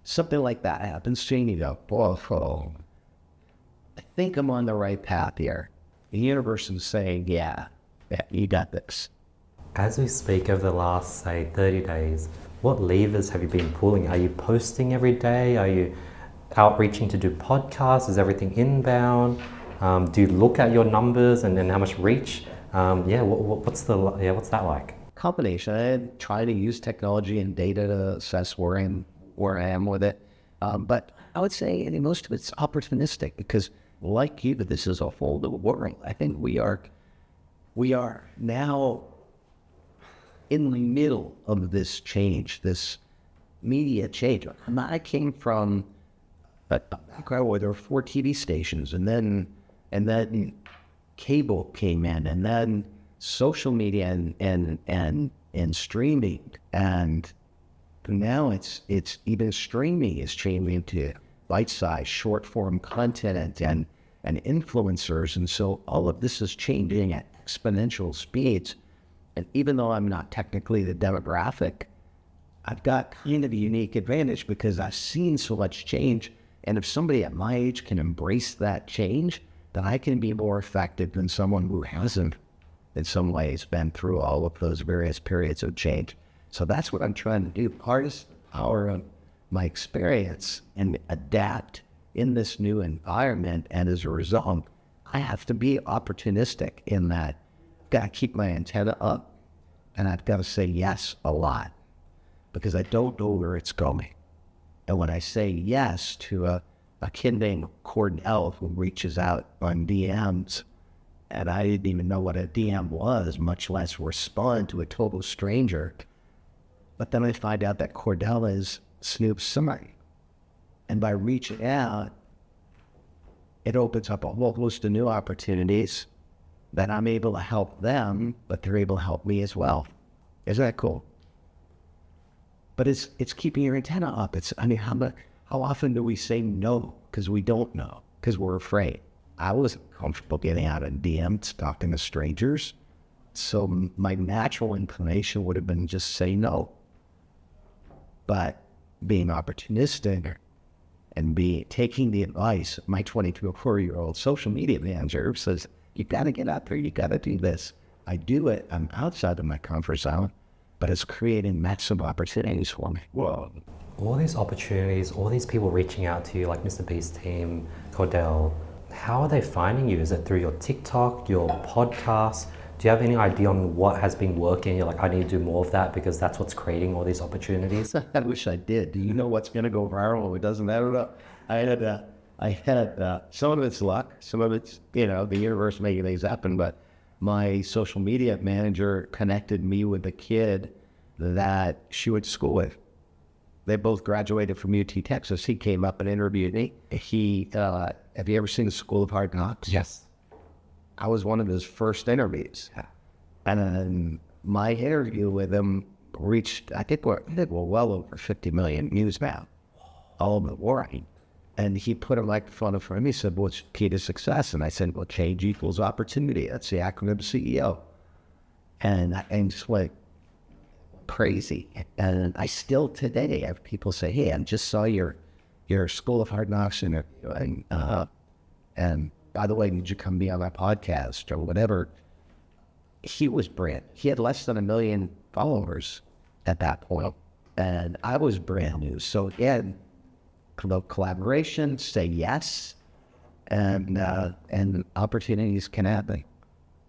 Speaker 1: Something like that happens to you, and you go, whoa, I think I'm on the right path here. The universe is saying, yeah, you got this.
Speaker 2: As we speak over the last, say, 30 days, what levers have you been pulling? Are you posting every day? Are you outreaching to do podcasts? Is everything inbound? Do you look at your numbers and how much reach? What's that like?
Speaker 1: Combination. I try to use technology and data to assess where I am with it. But I would say most of it's opportunistic because, like you, this is a whole new world. I think we are now in the middle of this change, this media change. I came from a background where there were 4 TV stations, and then cable came in, and then social media and streaming, and now it's even streaming is changing to bite-sized short-form content and influencers, and so all of this is changing at exponential speeds. And even though I'm not technically the demographic, I've got kind of a unique advantage because I've seen so much change. And if somebody at my age can embrace that change, then I can be more effective than someone who hasn't, in some ways, been through all of those various periods of change. So that's what I'm trying to do. Harness the power of my experience and adapt in this new environment. And as a result, I have to be opportunistic in that I've got to keep my antenna up and I've got to say yes a lot because I don't know where it's going. And when I say yes to a kid named Cordell who reaches out on DMs, and I didn't even know what a DM was, much less respond to a total stranger. But then I find out that Cordell is Snoop's son. And by reaching out, it opens up a whole host of new opportunities that I'm able to help them, but they're able to help me as well. Isn't that cool? But it's keeping your antenna up. How often do we say no because we don't know, because we're afraid? I wasn't comfortable getting out of DMs, talking to strangers. So my natural inclination would have been just say no. But being opportunistic and taking the advice of my 24-year-old social media manager says, you got to get out there, you got to do this. I do it, I'm outside of my comfort zone, but it's creating massive opportunities for me. Whoa.
Speaker 2: All these opportunities, all these people reaching out to you, like MrBeast team, Cordell, How are they finding you? Is it through your TikTok, your podcast? Do you have any idea on what has been working? You're like, I need to do more of that because that's what's creating all these opportunities.
Speaker 1: I wish I did. Do you know what's going to go viral? It doesn't matter. I had some of it's luck, some of it's, the universe making things happen, but my social media manager connected me with a kid that she went to school with. They both graduated from UT Texas. He came up and interviewed me. Have you ever seen the School of Hard Knocks?
Speaker 2: Yes.
Speaker 1: I was one of his first interviews.
Speaker 2: Yeah.
Speaker 1: And then my interview with him reached, I think we're well over 50 million views now. All of it working. And he put a microphone in front of me. He said, what's key to success? And I said, well, change equals opportunity. That's the acronym CEO. And just went crazy. And I still today have people say, hey, I just saw your School of Hard Knocks interview. And by the way, did you come be on my podcast or whatever? He was brand. He had less than 1 million followers at that point. And I was brand new. So again, collaboration, say yes, and opportunities can happen.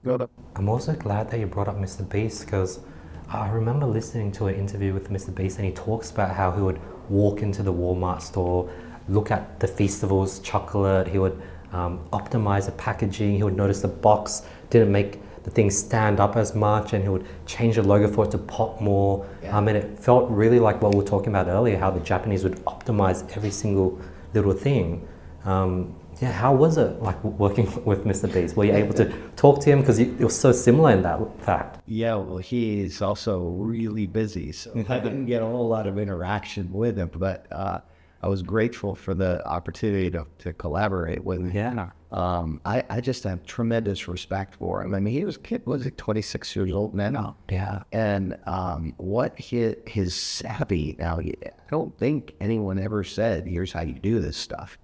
Speaker 2: I'm also glad that you brought up MrBeast because I remember listening to an interview with MrBeast and he talks about how he would walk into the Walmart store, look at the Feastables chocolate, he would optimize the packaging, he would notice the box didn't make the thing stand up as much and he would change the logo for it to pop more.
Speaker 1: Yeah.
Speaker 2: And it felt really like what we were talking about earlier, how the Japanese would optimize every single little thing. How was it like working with MrBeast? Were you able to talk to him? Because you're so similar in that fact.
Speaker 1: Yeah, well, he's also really busy, so I didn't get a whole lot of interaction with him, but I was grateful for the opportunity to collaborate with him.
Speaker 2: Yeah.
Speaker 1: I just have tremendous respect for him. I mean, he was 26 years old now.
Speaker 2: Yeah.
Speaker 1: And what his savvy, now, I don't think anyone ever said, here's how you do this stuff.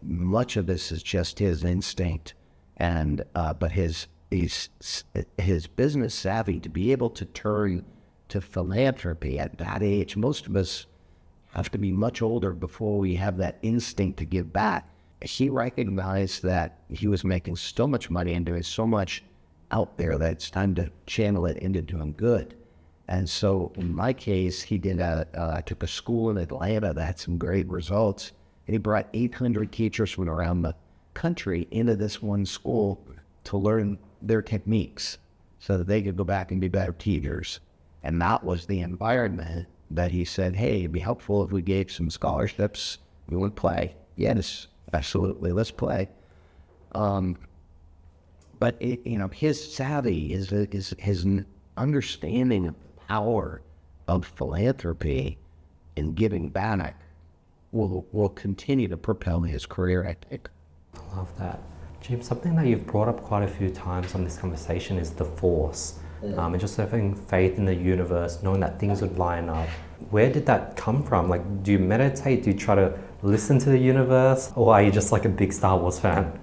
Speaker 1: Much of this is just his instinct, and but his business savvy to be able to turn to philanthropy at that age. Most of us have to be much older before we have that instinct to give back. He recognized that he was making so much money and doing so much out there that it's time to channel it into doing good. And so in my case, he did I took a school in Atlanta that had some great results. And he brought 800 teachers from around the country into this one school to learn their techniques so that they could go back and be better teachers. And that was the environment that he said, hey, it'd be helpful if we gave some scholarships. We would play. Yes, absolutely, let's play. But his savvy is his understanding of the power of philanthropy and giving back will continue to propel his career, I think.
Speaker 2: I love that. Jim, something that you've brought up quite a few times on this conversation is the force. And just having faith in the universe, knowing that things would line up. Where did that come from? Like, do you meditate? Do you try to listen to the universe? Or are you just like a big Star Wars fan?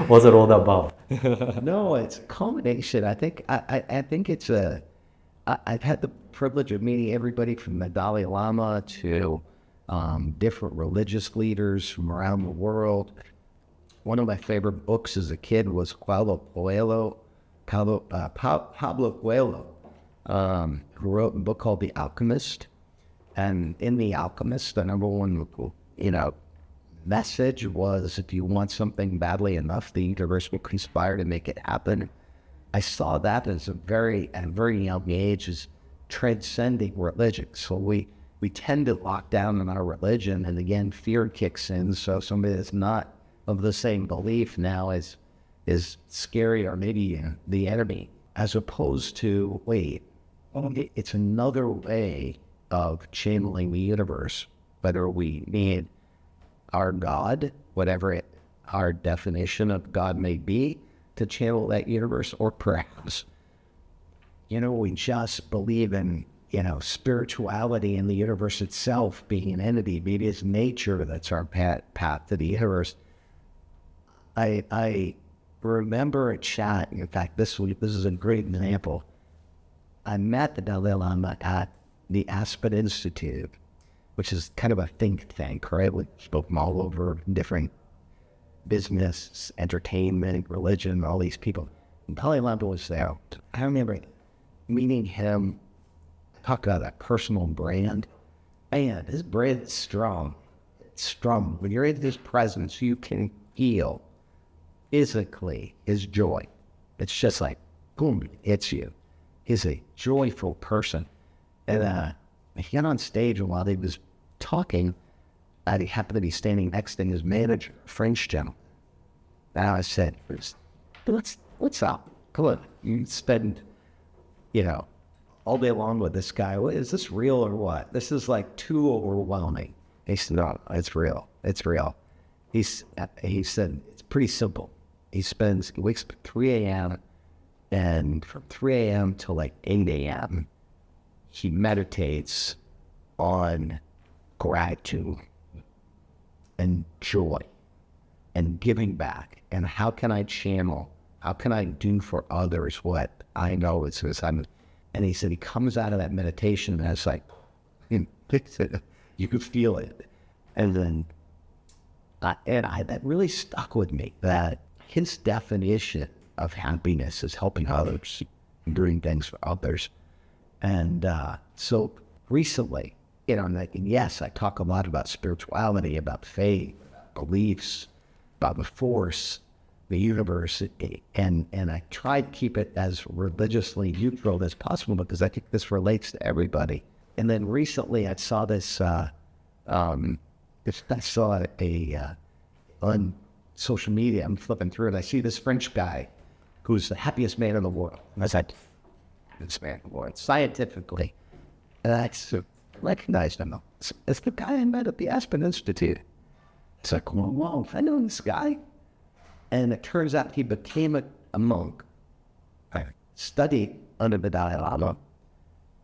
Speaker 2: Was it all the above?
Speaker 1: No, it's a combination. I think it's I've had the privilege of meeting everybody from the Dalai Lama to different religious leaders from around the world. One of my favorite books as a kid was Pablo Coelho, who wrote a book called The Alchemist. And in The Alchemist, the number one, message was, if you want something badly enough, the universe will conspire to make it happen. I saw that at a very young age as transcending religion. So we tend to lock down in our religion, and again, fear kicks in. So somebody that's not of the same belief now is scary, or maybe the enemy, as opposed to, it's another way of channeling the universe, whether we need our God, whatever our definition of God may be, to channel that universe, or perhaps, we just believe in, spirituality and the universe itself being an entity, maybe it's nature that's our path to the universe. I remember a chat, in fact, this is a great example. I met the Dalai Lama at the Aspen Institute, which is kind of a think tank, right? We spoke from all over different business, entertainment, religion, all these people. And Dalai Lama was there. I remember meeting him, talk about that personal brand. Man, his brand is strong. It's strong. When you're in his presence, you can feel physically his joy. It's just like, boom, it's you. He's a joyful person. And he got on stage, and while he was talking, he happened to be standing next to his manager, a French gentleman. And I said, what's up? Come on, you spend, all day long with this guy. Is this real or what? This is like too overwhelming. He said, no, it's real. It's real. He said, it's pretty simple. He wakes up at 3 a.m. and from 3 a.m. till like 8 a.m., he meditates on gratitude and joy and giving back. And how can I do for others what I know is his. And he said he comes out of that meditation and it's like, you could feel it. And then, that really stuck with me, that his definition of happiness is helping others, doing things for others. And so recently, yes, I talk a lot about spirituality, about faith, about beliefs, about the force, the universe, and I try to keep it as religiously neutral as possible because I think this relates to everybody. And then recently I saw this, on social media, I'm flipping through it, I see this French guy who's the happiest man in the world. And I said, this man in the world, scientifically. And I recognized him. It's the guy I met at the Aspen Institute. It's like, whoa, I know this guy. And it turns out he became a monk. I studied under the Dalai Lama.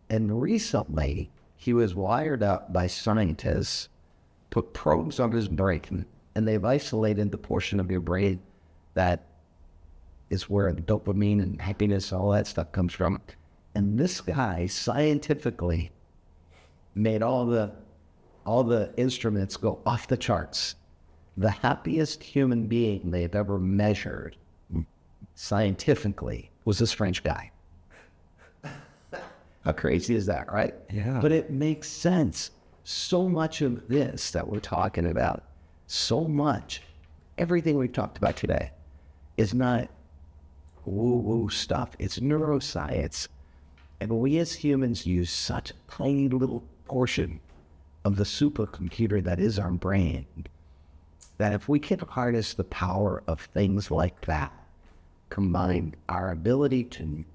Speaker 1: And recently, he was wired up by scientists, put probes on his brain, and they've isolated the portion of your brain that is where the dopamine and happiness, all that stuff comes from. And this guy scientifically made all the instruments go off the charts. The happiest human being they've ever measured scientifically was this French guy. How crazy is that, right?
Speaker 3: Yeah.
Speaker 1: But it makes sense. So much of this that we're talking about, everything we've talked about today is not woo-woo stuff. It's neuroscience. And we as humans use such a tiny little portion of the supercomputer that is our brain, that if we can harness the power of things like that, combine our ability to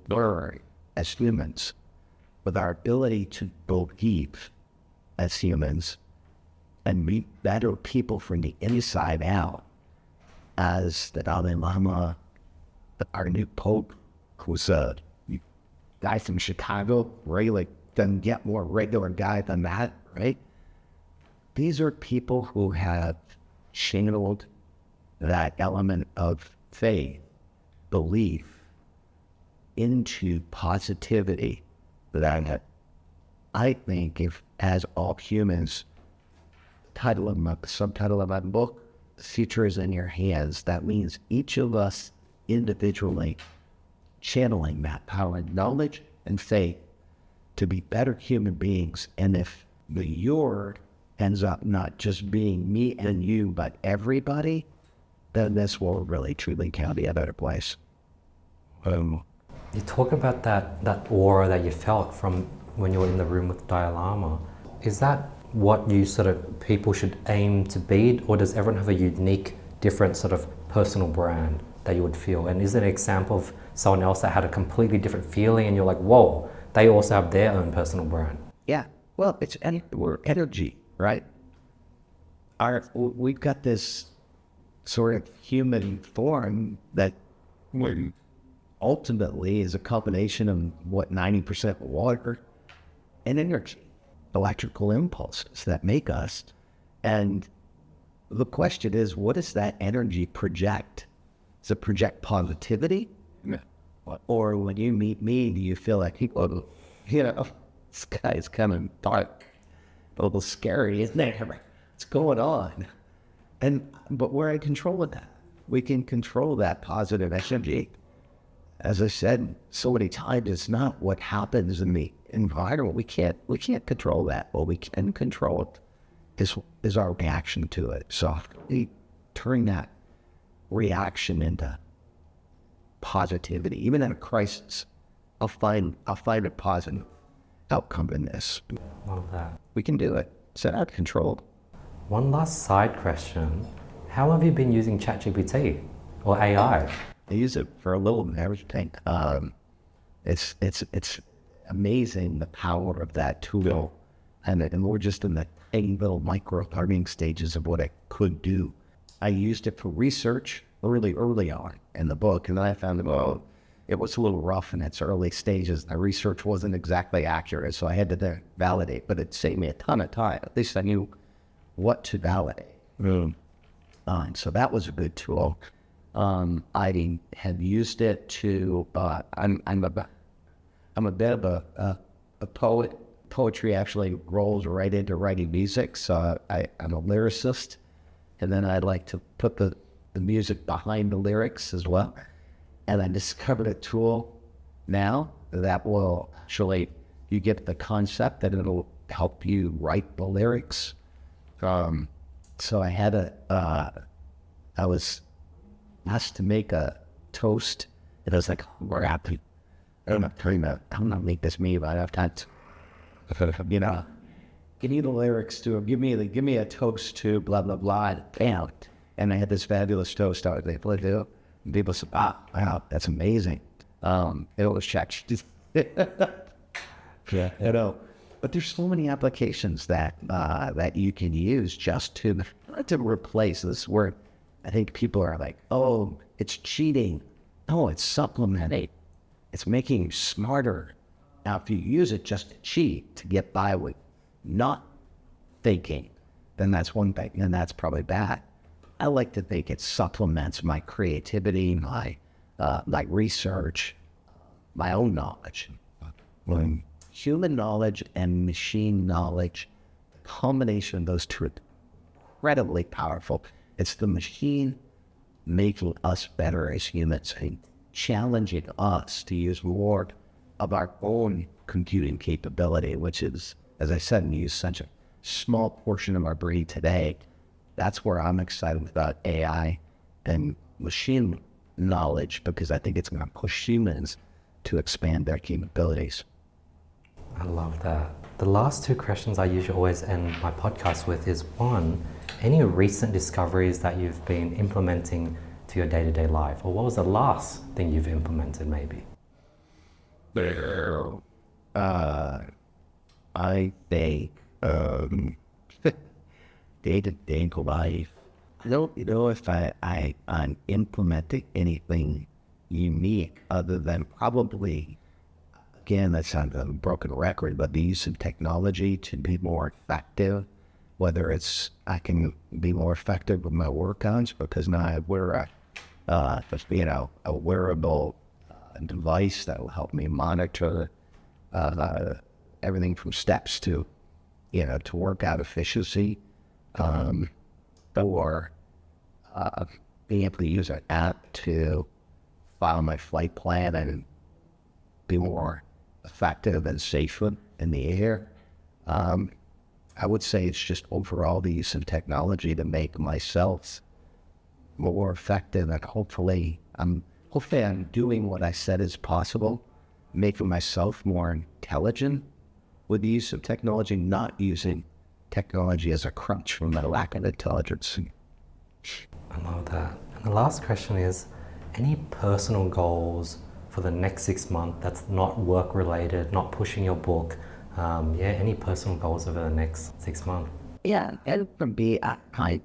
Speaker 1: learn as humans with our ability to believe as humans and be better people from the inside out, as the Dalai Lama, our new Pope, who's a guy from Chicago, really doesn't get more regular guy than that, right? These are people who have channeled that element of faith, belief, into positivity that I think, if as all humans, the subtitle of my book, The Future is in Your Hands, that means each of us individually channeling that power and knowledge and faith to be better human beings. And if the your ends up not just being me and you, but everybody, then this will really truly count the other place.
Speaker 2: You talk about that aura that you felt from when you were in the room with Dalai Lama. Is that what you people should aim to be, or does everyone have a unique, different personal brand that you would feel? And is it an example of someone else that had a completely different feeling and you're like, whoa, they also have their own personal brand?
Speaker 1: Yeah, well, we're energy, right? We've got this sort of human form that ultimately is a combination of 90% water and energy, electrical impulses that make us. And the question is, what does that energy project? Does it project positivity? Yeah. Or when you meet me, do you feel like, this guy's kind of dark, a little scary, isn't it? What's going on? But we're in control of that. We can control that positive energy. As I said so many times, it's not what happens in the environment. We can't control that. What we can control is our reaction to it. So we turn that reaction into positivity. Even in a crisis, I'll find a positive outcome in this.
Speaker 2: Love that.
Speaker 1: We can do it. It's out of control.
Speaker 2: One last side question. How have you been using ChatGPT or AI?
Speaker 1: I use it for a little bit of everything. It's amazing the power of that tool, and we're just in the little micro learning stages of what it could do. I used it for research really early on in the book, and then I found that it was a little rough in its early stages. The research wasn't exactly accurate, so I had to validate. But it saved me a ton of time. At least I knew what to validate. So that was a good tool. I have used it to. I'm a bit of a poet. Poetry actually rolls right into writing music. So I'm a lyricist, and then I like to put the music behind the lyrics as well. And I discovered a tool now that will actually, you get the concept that it'll help you write the lyrics. So I was asked to make a toast, and I was like, I'm not make this me, but I have time to, give me the lyrics to, give me a toast to blah, blah, blah, and I had this fabulous toast I was able to do. And people said, wow, that's amazing. It was checked.
Speaker 3: Yeah.
Speaker 1: But there's so many applications that you can use just to replace this, where I think people are like, oh, it's cheating. No, it's supplementing. It's making you smarter. Now, if you use it just to cheat, to get by with not thinking, then that's one thing, and that's probably bad. I like to think it supplements my creativity, my research, my own knowledge. Human knowledge and machine knowledge, the combination of those two are incredibly powerful. It's the machine making us better as humans and challenging us to use more of our own computing capability, which is, as I said, we use such a small portion of our brain today. That's where I'm excited about AI and machine knowledge, because I think it's going to push humans to expand their capabilities.
Speaker 2: I love that. The last two questions I usually always end my podcast with is, one, any recent discoveries that you've been implementing to your day-to-day life? Or what was the last thing you've implemented maybe?
Speaker 1: I think day-to-day life, I don't know if I'm implementing anything unique other than probably, again, that sounds like a broken record, but the use of technology to be more effective, whether it's I can be more effective with my workouts because now I wear a wearable device that will help me monitor everything from steps to workout efficiency, or being able to use an app to file my flight plan and be more effective and safer in the air. I would say it's just overall the use of technology to make myself more effective, and hopefully I'm doing what I said is possible, making myself more intelligent with the use of technology, not using technology as a crutch for my lack of intelligence.
Speaker 2: I love that. And the last question is, any personal goals for the next 6 months that's not work related, not pushing your book? Any personal goals over the next 6 months?
Speaker 1: Yeah, and for me, my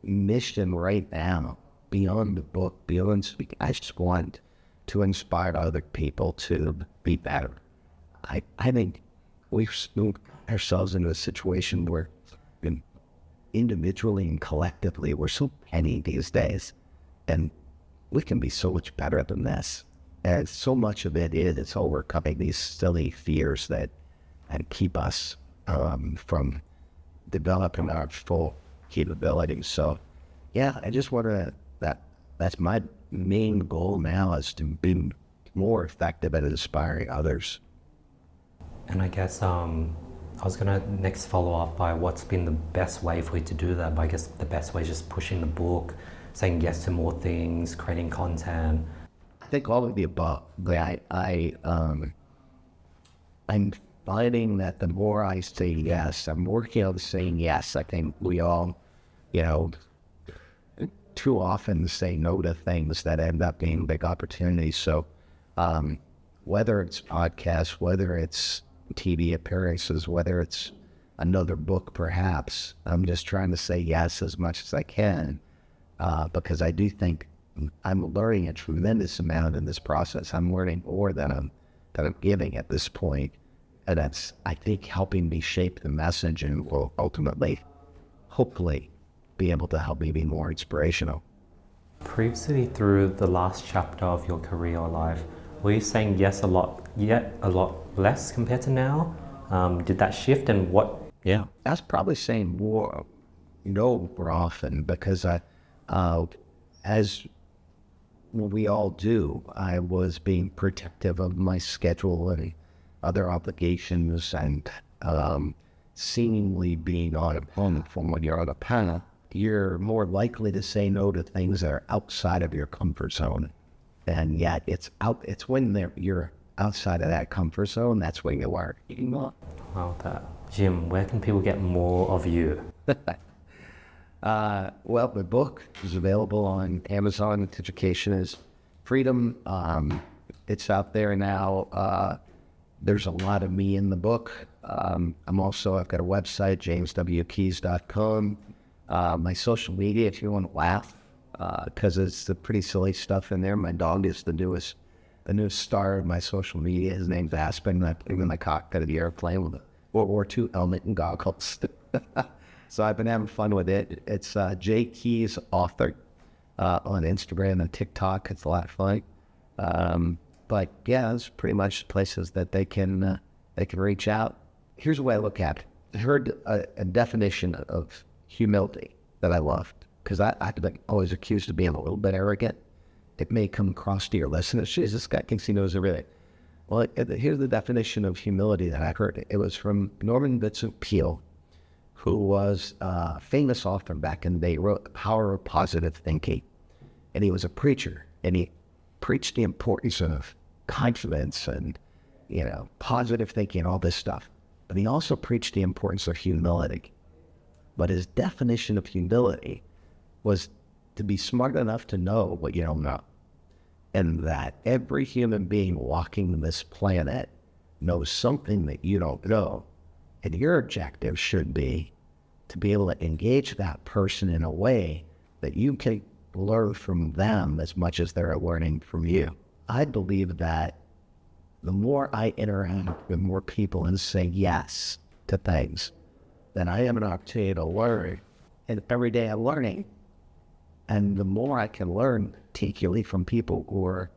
Speaker 1: mission right now, beyond the book, beyond speaking, I just want to inspire other people to be better. I think we've snooped ourselves into a situation where individually and collectively we're so petty these days, and we can be so much better than this. And so much of it is it's overcoming these silly fears that keep us from developing our full capabilities. So, yeah, I just want to, that's my main goal now, is to be more effective at inspiring others.
Speaker 2: And I guess I was gonna next follow up by what's been the best way for you to do that. But I guess the best way is just pushing the book, saying yes to more things, creating content.
Speaker 1: I think all of the above. I'm finding that the more I say yes, I'm working on saying yes. I think we all, too often say no to things that end up being big opportunities. So whether it's podcasts, whether it's TV appearances, whether it's another book perhaps, I'm just trying to say yes as much as I can, because I do think I'm learning a tremendous amount in this process. I'm learning more than I'm giving at this point. And that's, I think, helping me shape the message, and will ultimately, hopefully, be able to help me be more inspirational.
Speaker 2: Previously, through the last chapter of your career or life, were you saying yes a lot, yet a lot less compared to now? Did that shift, and what?
Speaker 1: Yeah, that's probably saying more, no, more often, because as we all do, I was being protective of my schedule and other obligations, and seemingly being on a planet. From when you're on a planet, you're more likely to say no to things that are outside of your comfort zone. And yet it's when you're outside of that comfort zone, that's when you are eating up.
Speaker 2: Wow, that. Jim, where can people get more of you?
Speaker 1: Well, the book is available on Amazon. Education is Freedom. It's out there now. There's a lot of me in the book. I've got a website, jameswkeys.com. My social media, if you want to laugh, because it's the pretty silly stuff in there. My dog is the newest star of my social media. His name's Aspen. I put him in the cockpit of the airplane with a World War II helmet and goggles. So I've been having fun with it. It's J Keys Author on Instagram and TikTok. It's a lot of fun. But yeah, it's pretty much places that they can reach out. Here's the way I look at it. I heard a definition of humility that I loved, because I've been always accused of being a little bit arrogant. It may come across to your listeners, geez, this guy thinks he knows everything. Well, here's the definition of humility that I heard. It was from Norman Vincent Peale, who was a famous author back in the day. He wrote The Power of Positive Thinking. And he was a preacher, and he preached the importance of confidence and, positive thinking and all this stuff. But he also preached the importance of humility. But his definition of humility was to be smart enough to know what you don't know. And that every human being walking this planet knows something that you don't know. And your objective should be to be able to engage that person in a way that you can learn from them as much as they're learning from you. I believe that the more I interact with more people and say yes to things, then I have an opportunity to learn. And every day I'm learning. And the more I can learn, particularly from people who are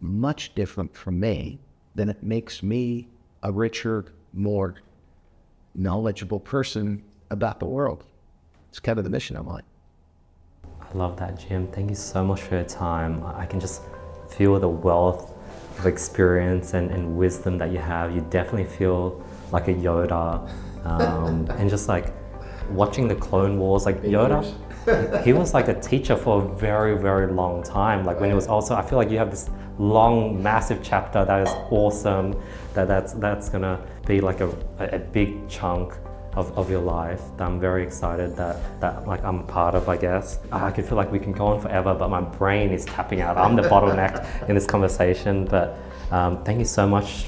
Speaker 1: much different from me, then it makes me a richer, more knowledgeable person about the world. It's kind of the mission I'm on.
Speaker 2: I love that, Jim. Thank you so much for your time. I can just feel the wealth of experience and wisdom that you have. You definitely feel like a Yoda. And just like watching the Clone Wars, like Yoda, he was like a teacher for a very, very long time. Like when it was also, I feel like you have this long, massive chapter that is awesome, that's gonna be like a big chunk of your life that I'm very excited that like I'm a part of, I guess. I can feel like we can go on forever, but my brain is tapping out. I'm the bottleneck in this conversation, but thank you so much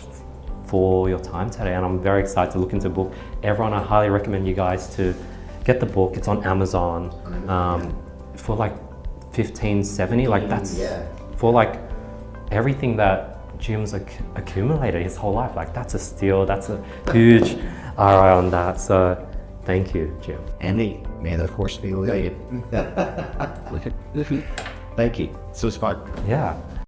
Speaker 2: for your time today, and I'm very excited to look into the book. Everyone, I highly recommend you guys to get the book. It's on Amazon for like $15.70. Like that's for like everything that Jim's accumulated his whole life. Like that's a steal. That's a huge ROI on that. So thank you, Jim.
Speaker 1: Andy, may the force be with you. Thank you. This was fun.
Speaker 2: Yeah.